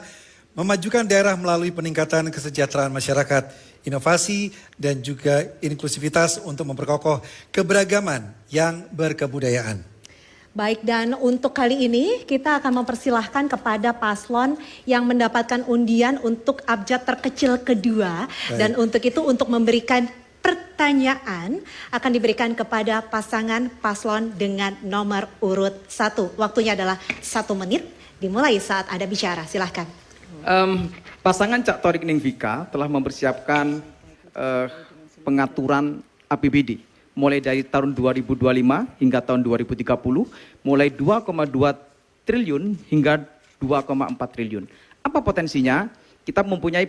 memajukan daerah melalui peningkatan kesejahteraan masyarakat, inovasi dan juga inklusivitas untuk memperkokoh keberagaman yang berkebudayaan. Baik, dan untuk kali ini kita akan mempersilahkan kepada paslon yang mendapatkan undian untuk abjad terkecil kedua. Baik. Dan untuk itu untuk memberikan pertanyaan akan diberikan kepada pasangan paslon dengan nomor urut 1. Waktunya adalah 1 menit dimulai saat Anda bicara, silahkan. Pasangan Cak Torik Ningvika telah mempersiapkan pengaturan APBD. Mulai dari tahun 2025 hingga tahun 2030, mulai 2,2 triliun hingga 2,4 triliun. Apa potensinya? Kita mempunyai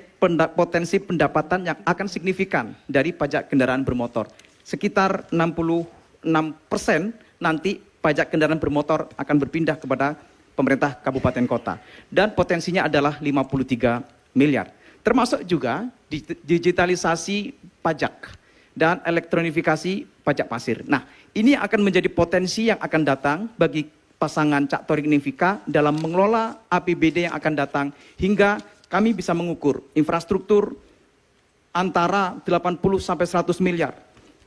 potensi pendapatan yang akan signifikan dari pajak kendaraan bermotor. Sekitar 66% nanti pajak kendaraan bermotor akan berpindah kepada pemerintah kabupaten kota. Dan potensinya adalah 53 miliar. Termasuk juga digitalisasi pajak dan elektronifikasi pajak pasir. Nah, ini akan menjadi potensi yang akan datang bagi pasangan Cak Torik Ningvika dalam mengelola APBD yang akan datang hingga kami bisa mengukur infrastruktur antara 80 sampai 100 miliar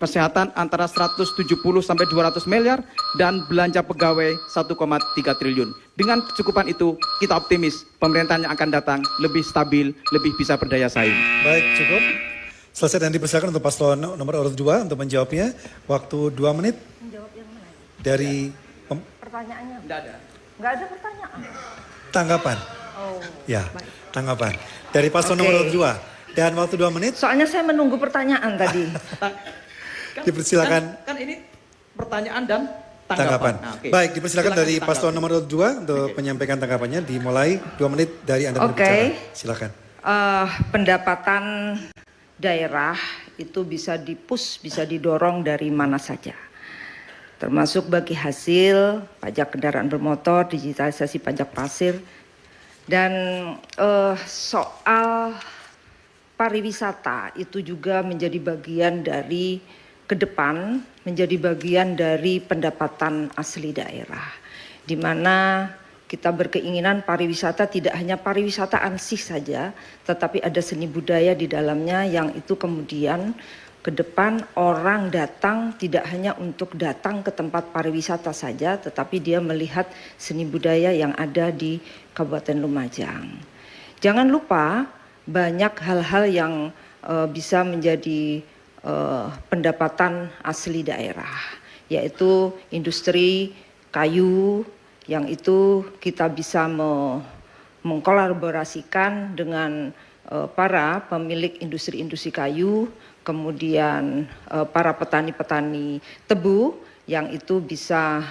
kesehatan antara 170 sampai 200 miliar, dan belanja pegawai 1,3 triliun. Dengan kecukupan itu, kita optimis pemerintahan yang akan datang lebih stabil, lebih bisa berdaya saing. Baik, cukup. Selesai dan dipersilakan untuk paslon nomor urut 2 untuk menjawabnya. Waktu 2 menit. Menjawab yang mana? Dari Pertanyaannya? Tidak ada. Nggak ada pertanyaan. Tanggapan. Oh. Ya, tanggapan. Dari paslon Oke. nomor urut 2. Dan waktu 2 menit. Soalnya saya menunggu pertanyaan tadi. Dipersilakan. Kan ini pertanyaan dan Tanggapan. Nah, oke. Baik, dipersilakan Silakan dari ditanggapi. paslon nomor urut 2 untuk menyampaikan tanggapannya. Dimulai 2 menit dari Anda Oke. berbicara. Silakan. Pendapatan daerah itu bisa dipus, bisa didorong dari mana saja. Termasuk bagi hasil pajak kendaraan bermotor, digitalisasi pajak pasir, dan soal pariwisata itu juga menjadi bagian dari ke depan, menjadi bagian dari pendapatan asli daerah, di mana kita berkeinginan pariwisata tidak hanya pariwisata ansih saja, tetapi ada seni budaya di dalamnya yang itu kemudian ke depan orang datang tidak hanya untuk datang ke tempat pariwisata saja, tetapi dia melihat seni budaya yang ada di Kabupaten Lumajang. Jangan lupa banyak hal-hal yang bisa menjadi pendapatan asli daerah, yaitu industri kayu, yang itu kita bisa mengkolaborasikan dengan para pemilik industri-industri kayu, kemudian para petani-petani tebu yang itu bisa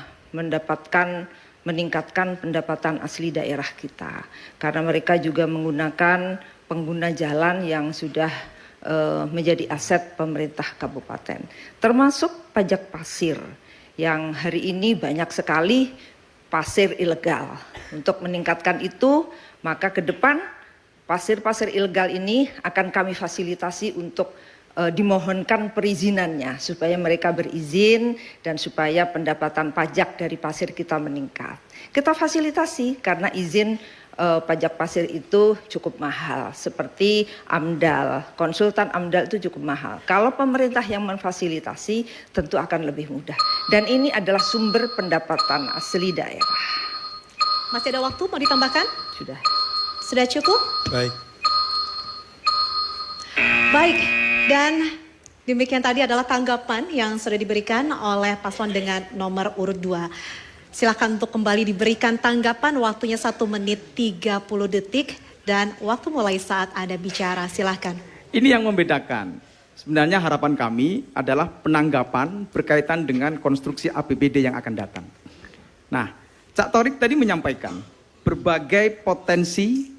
meningkatkan pendapatan asli daerah kita. Karena mereka juga menggunakan pengguna jalan yang sudah menjadi aset pemerintah kabupaten. Termasuk pajak pasir yang hari ini banyak sekali pasir ilegal. Untuk meningkatkan itu, maka ke depan pasir-pasir ilegal ini akan kami fasilitasi untuk dimohonkan perizinannya supaya mereka berizin dan supaya pendapatan pajak dari pasir kita meningkat. Kita fasilitasi karena izin pajak pasir itu cukup mahal, seperti AMDAL, konsultan AMDAL itu cukup mahal. Kalau pemerintah yang memfasilitasi tentu akan lebih mudah. Dan ini adalah sumber pendapatan asli daerah. Masih ada waktu mau ditambahkan? Sudah. Sudah cukup? Baik. Baik, dan demikian tadi adalah tanggapan yang sudah diberikan oleh paslon dengan nomor urut 2. Silakan untuk kembali diberikan tanggapan, waktunya 1 menit 30 detik dan waktu mulai saat Anda bicara, silakan. Ini yang membedakan. Sebenarnya harapan kami adalah penanggapan berkaitan dengan konstruksi APBD yang akan datang. Nah, Cak Torik tadi menyampaikan berbagai potensi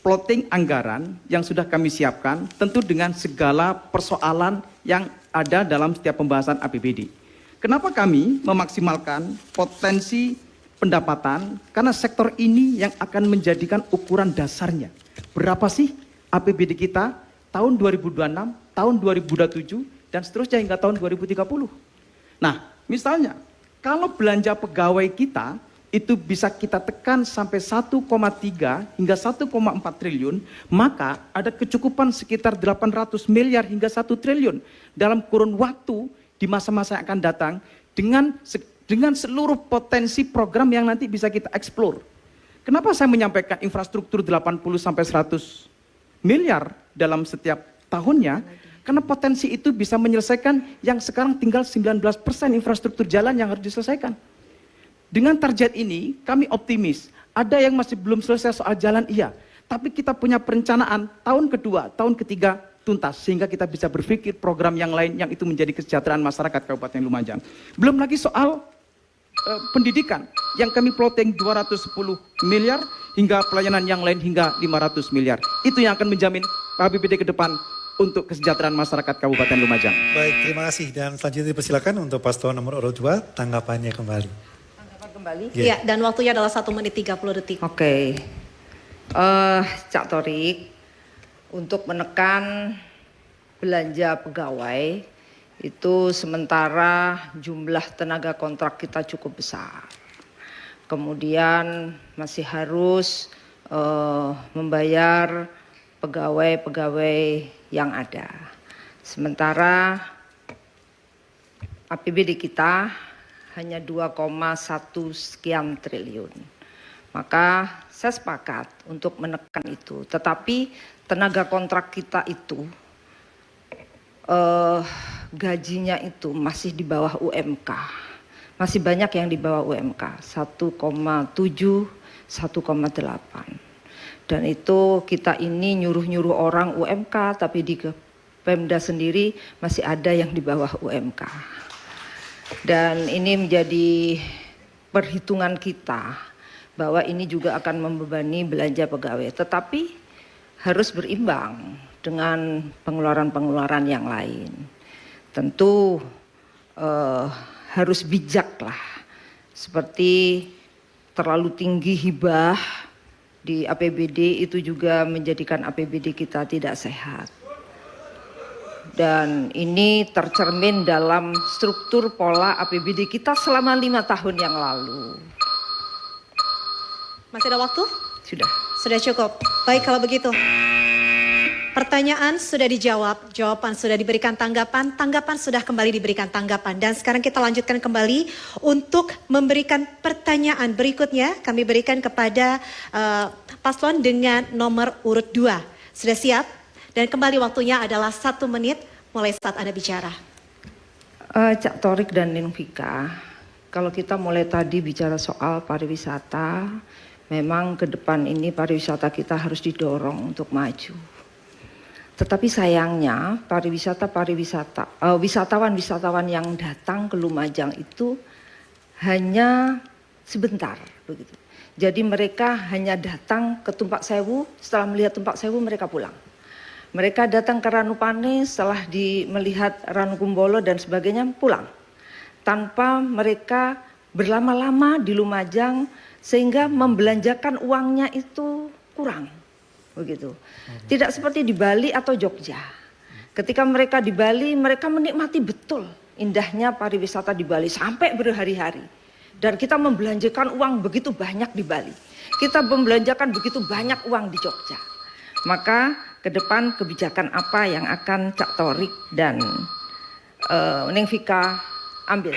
plotting anggaran yang sudah kami siapkan, tentu dengan segala persoalan yang ada dalam setiap pembahasan APBD. Kenapa kami memaksimalkan potensi pendapatan? Karena sektor ini yang akan menjadikan ukuran dasarnya. Berapa sih APBD kita tahun 2026, tahun 2027, dan seterusnya hingga tahun 2030. Nah, misalnya, kalau belanja pegawai kita itu bisa kita tekan sampai 1,3 hingga 1,4 triliun, maka ada kecukupan sekitar 800 miliar hingga 1 triliun dalam kurun waktu di masa-masa yang akan datang dengan seluruh potensi program yang nanti bisa kita eksplor. Kenapa saya menyampaikan infrastruktur 80 sampai 100 miliar dalam setiap tahunnya? Karena potensi itu bisa menyelesaikan yang sekarang tinggal 19% infrastruktur jalan yang harus diselesaikan. Dengan target ini kami optimis. Ada yang masih belum selesai soal jalan, iya. Tapi kita punya perencanaan tahun kedua, tahun ketiga tuntas, sehingga kita bisa berpikir program yang lain yang itu menjadi kesejahteraan masyarakat Kabupaten Lumajang. Belum lagi soal pendidikan yang kami plotting 210 miliar hingga pelayanan yang lain hingga 500 miliar. Itu yang akan menjamin APBD ke depan untuk kesejahteraan masyarakat Kabupaten Lumajang. Baik, terima kasih. Dan selanjutnya dipersilakan untuk paslon nomor urut 2 tanggapannya kembali. Tanggapan kembali? Iya, dan waktunya adalah 1 menit 30 detik. Oke. Cak Torik, untuk menekan belanja pegawai itu sementara jumlah tenaga kontrak kita cukup besar. Kemudian masih harus membayar pegawai-pegawai yang ada. Sementara APBD kita hanya 2,1 sekian triliun. Maka saya sepakat untuk menekan itu. Tetapi tenaga kontrak kita itu gajinya itu masih di bawah UMK. Masih banyak yang di bawah UMK, 1,7, 1,8. Dan itu kita ini nyuruh-nyuruh orang UMK, tapi di Pemda sendiri masih ada yang di bawah UMK. Dan ini menjadi perhitungan kita bahwa ini juga akan membebani belanja pegawai. Tetapi harus berimbang dengan pengeluaran-pengeluaran yang lain. Tentu harus bijak lah. Seperti terlalu tinggi hibah di APBD itu juga menjadikan APBD kita tidak sehat. Dan ini tercermin dalam struktur pola APBD kita selama 5 tahun yang lalu. Masih ada waktu? Sudah. Sudah cukup. Baik kalau begitu. Pertanyaan sudah dijawab, jawaban sudah diberikan tanggapan, tanggapan sudah kembali diberikan tanggapan. Dan sekarang kita lanjutkan kembali untuk memberikan pertanyaan berikutnya. Kami berikan kepada paslon dengan nomor urut 2. Sudah siap? Dan kembali waktunya adalah 1 menit mulai saat Anda bicara. Cak Torik dan Ning Vika, kalau kita mulai tadi bicara soal pariwisata, memang ke depan ini pariwisata kita harus didorong untuk maju. Tetapi sayangnya wisatawan-wisatawan yang datang ke Lumajang itu hanya sebentar begitu. Jadi mereka hanya datang ke Tumpak Sewu, setelah melihat Tumpak Sewu mereka pulang. Mereka datang ke Ranupane setelah melihat Ranukumbolo dan sebagainya pulang. Tanpa mereka berlama-lama di Lumajang sehingga membelanjakan uangnya itu kurang. Begitu. Tidak seperti di Bali atau Jogja. Ketika mereka di Bali, mereka menikmati betul indahnya pariwisata di Bali sampai berhari-hari. Dan kita membelanjakan uang begitu banyak di Bali. Kita membelanjakan begitu banyak uang di Jogja. Maka ke depan kebijakan apa yang akan Cak Torik dan Ning Vika ambil?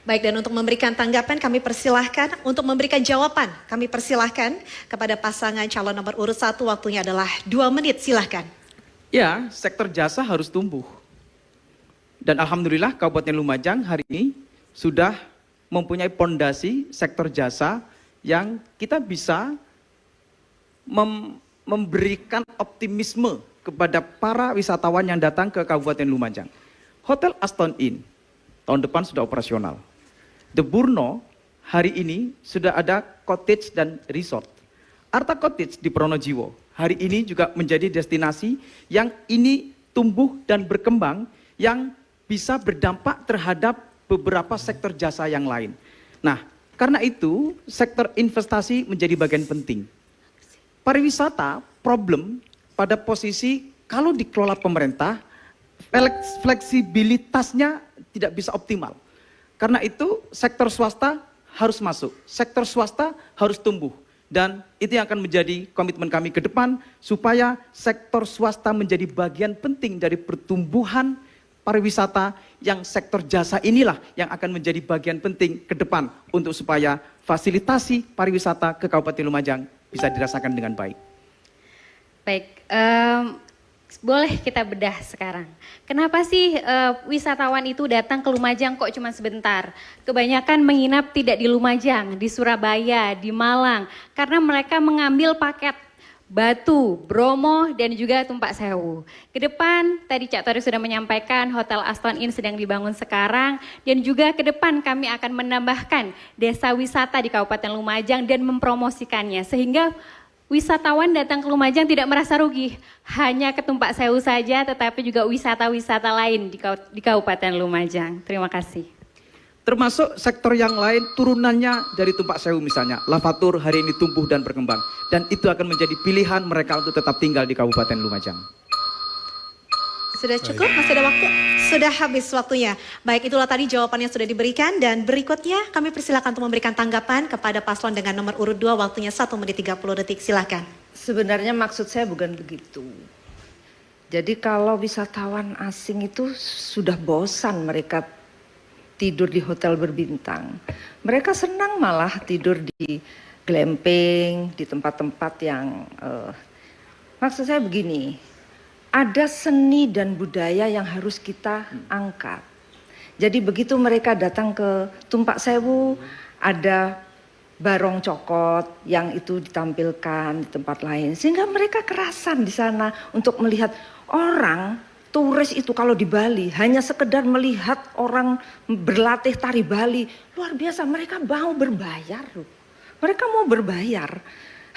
Baik, dan untuk memberikan tanggapan kami persilahkan, untuk memberikan jawaban kami persilahkan kepada pasangan calon nomor urut 1, waktunya adalah 2 menit, silahkan. Ya, sektor jasa harus tumbuh. Dan Alhamdulillah Kabupaten Lumajang hari ini sudah mempunyai pondasi sektor jasa yang kita bisa memberikan optimisme kepada para wisatawan yang datang ke Kabupaten Lumajang. Hotel Aston Inn tahun depan sudah operasional. The Burno hari ini sudah ada cottage dan resort. Arta Cottage di Pronojiwo hari ini juga menjadi destinasi yang ini tumbuh dan berkembang yang bisa berdampak terhadap beberapa sektor jasa yang lain. Nah, karena itu sektor investasi menjadi bagian penting. Pariwisata problem pada posisi kalau dikelola pemerintah fleksibilitasnya tidak bisa optimal. Karena itu sektor swasta harus masuk, sektor swasta harus tumbuh. Dan itu yang akan menjadi komitmen kami ke depan supaya sektor swasta menjadi bagian penting dari pertumbuhan pariwisata yang sektor jasa inilah yang akan menjadi bagian penting ke depan untuk supaya fasilitasi pariwisata ke Kabupaten Lumajang bisa dirasakan dengan baik. Baik, boleh kita bedah sekarang. Kenapa sih wisatawan itu datang ke Lumajang kok cuma sebentar? Kebanyakan menginap tidak di Lumajang, di Surabaya, di Malang. Karena mereka mengambil paket Batu, Bromo, dan juga Tumpak Sewu. Ke depan, tadi Cak Torik sudah menyampaikan Hotel Aston Inn sedang dibangun sekarang. Dan juga ke depan kami akan menambahkan desa wisata di Kabupaten Lumajang dan mempromosikannya. Sehingga wisatawan datang ke Lumajang tidak merasa rugi. Hanya ke Tumpak Sewu saja, tetapi juga wisata-wisata lain di Kabupaten Lumajang. Terima kasih. Termasuk sektor yang lain turunannya dari Tumpak Sewu misalnya. Lavatur hari ini tumbuh dan berkembang. Dan itu akan menjadi pilihan mereka untuk tetap tinggal di Kabupaten Lumajang. Sudah cukup? Masih ada waktu? Sudah habis waktunya. Baik, itulah tadi jawaban yang sudah diberikan. Dan berikutnya kami persilakan untuk memberikan tanggapan kepada paslon dengan nomor urut 2. Waktunya 1 menit 30 detik. Silakan. Sebenarnya maksud saya bukan begitu. Jadi kalau wisatawan asing itu sudah bosan mereka tidur di hotel berbintang. Mereka senang malah tidur di glamping, di tempat-tempat yang maksud saya begini, ada seni dan budaya yang harus kita angkat. Jadi begitu mereka datang ke Tumpak Sewu, ada barong cokot yang itu ditampilkan di tempat lain. Sehingga mereka kerasan di sana untuk melihat orang turis itu kalau di Bali hanya sekedar melihat orang berlatih tari Bali. Luar biasa, mereka mau berbayar loh. Mereka mau berbayar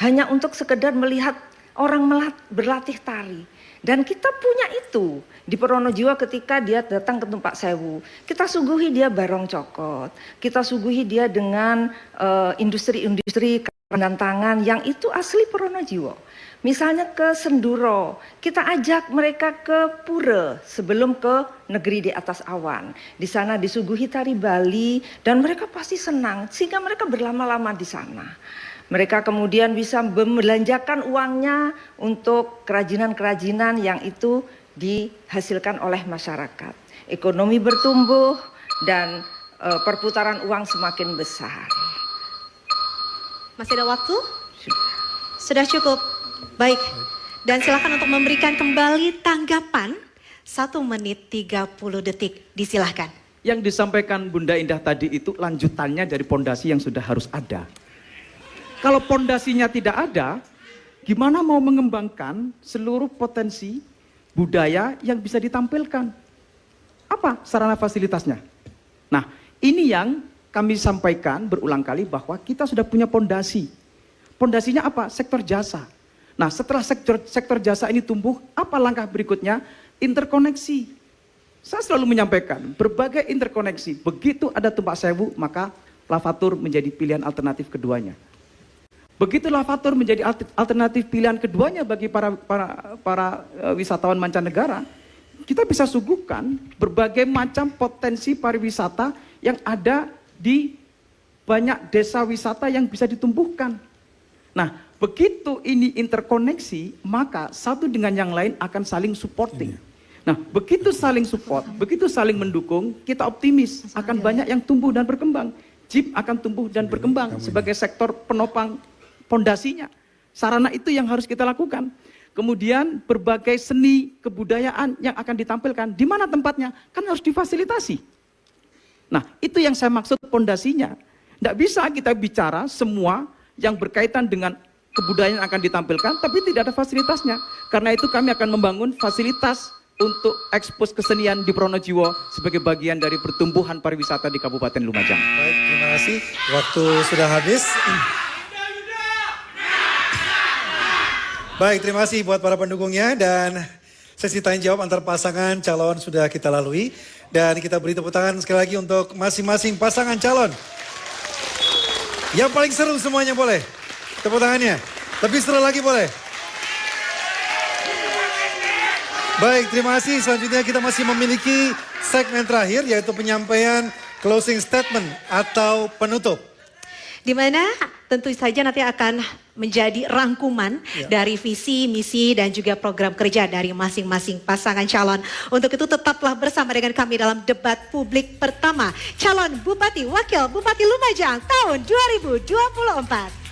hanya untuk sekedar melihat orang berlatih tari. Dan kita punya itu di Pronojiwo ketika dia datang ke Tumpak Sewu. Kita suguhi dia barong cokot, kita suguhi dia dengan industri-industri kerajinan tangan yang itu asli Pronojiwo. Misalnya ke Senduro, kita ajak mereka ke Pura sebelum ke negeri di atas awan. Di sana disuguhi tari Bali dan mereka pasti senang sehingga mereka berlama-lama di sana. Mereka kemudian bisa membelanjakan uangnya untuk kerajinan-kerajinan yang itu dihasilkan oleh masyarakat. Ekonomi bertumbuh dan perputaran uang semakin besar. Masih ada waktu? Sudah cukup. Baik. Dan silakan untuk memberikan kembali tanggapan 1 menit 30 detik. Disilahkan. Yang disampaikan Bunda Indah tadi itu lanjutannya dari pondasi yang sudah harus ada. Kalau pondasinya tidak ada, gimana mau mengembangkan seluruh potensi budaya yang bisa ditampilkan? Apa sarana fasilitasnya? Nah, ini yang kami sampaikan berulang kali bahwa kita sudah punya pondasi. Pondasinya apa? Sektor jasa. Nah, setelah sektor jasa ini tumbuh, apa langkah berikutnya? Interkoneksi. Saya selalu menyampaikan, berbagai interkoneksi. Begitu ada Tumpak Sewu, maka lavatur menjadi pilihan alternatif keduanya. Begitu lavatur menjadi alternatif pilihan keduanya bagi para wisatawan mancanegara, kita bisa suguhkan berbagai macam potensi pariwisata yang ada di banyak desa wisata yang bisa ditumbuhkan. Nah, begitu ini interkoneksi, maka satu dengan yang lain akan saling supporting. Nah, begitu saling support, begitu saling mendukung, kita optimis akan banyak yang tumbuh dan berkembang. JIP akan tumbuh dan berkembang sebagai sektor penopang pondasinya. Sarana itu yang harus kita lakukan. Kemudian berbagai seni kebudayaan yang akan ditampilkan, di mana tempatnya? Kan harus difasilitasi. Nah, itu yang saya maksud pondasinya. Tidak bisa kita bicara semua yang berkaitan dengan kebudayaan yang akan ditampilkan, tapi tidak ada fasilitasnya. Karena itu kami akan membangun fasilitas untuk ekspos kesenian di Pronojiwo sebagai bagian dari pertumbuhan pariwisata di Kabupaten Lumajang. Baik, terima kasih. Waktu sudah habis. Baik, terima kasih buat para pendukungnya dan sesi tanya jawab antar pasangan calon sudah kita lalui dan kita beri tepuk tangan sekali lagi untuk masing-masing pasangan calon. Yang paling seru semuanya boleh tepuk tangannya. Lebih seru lagi boleh. Baik, terima kasih. Selanjutnya kita masih memiliki segmen terakhir yaitu penyampaian closing statement atau penutup. Di mana tentu saja nanti akan menjadi rangkuman dari visi, misi, dan juga program kerja dari masing-masing pasangan calon. Untuk itu tetaplah bersama dengan kami dalam debat publik pertama calon Bupati Wakil Bupati Lumajang tahun 2024.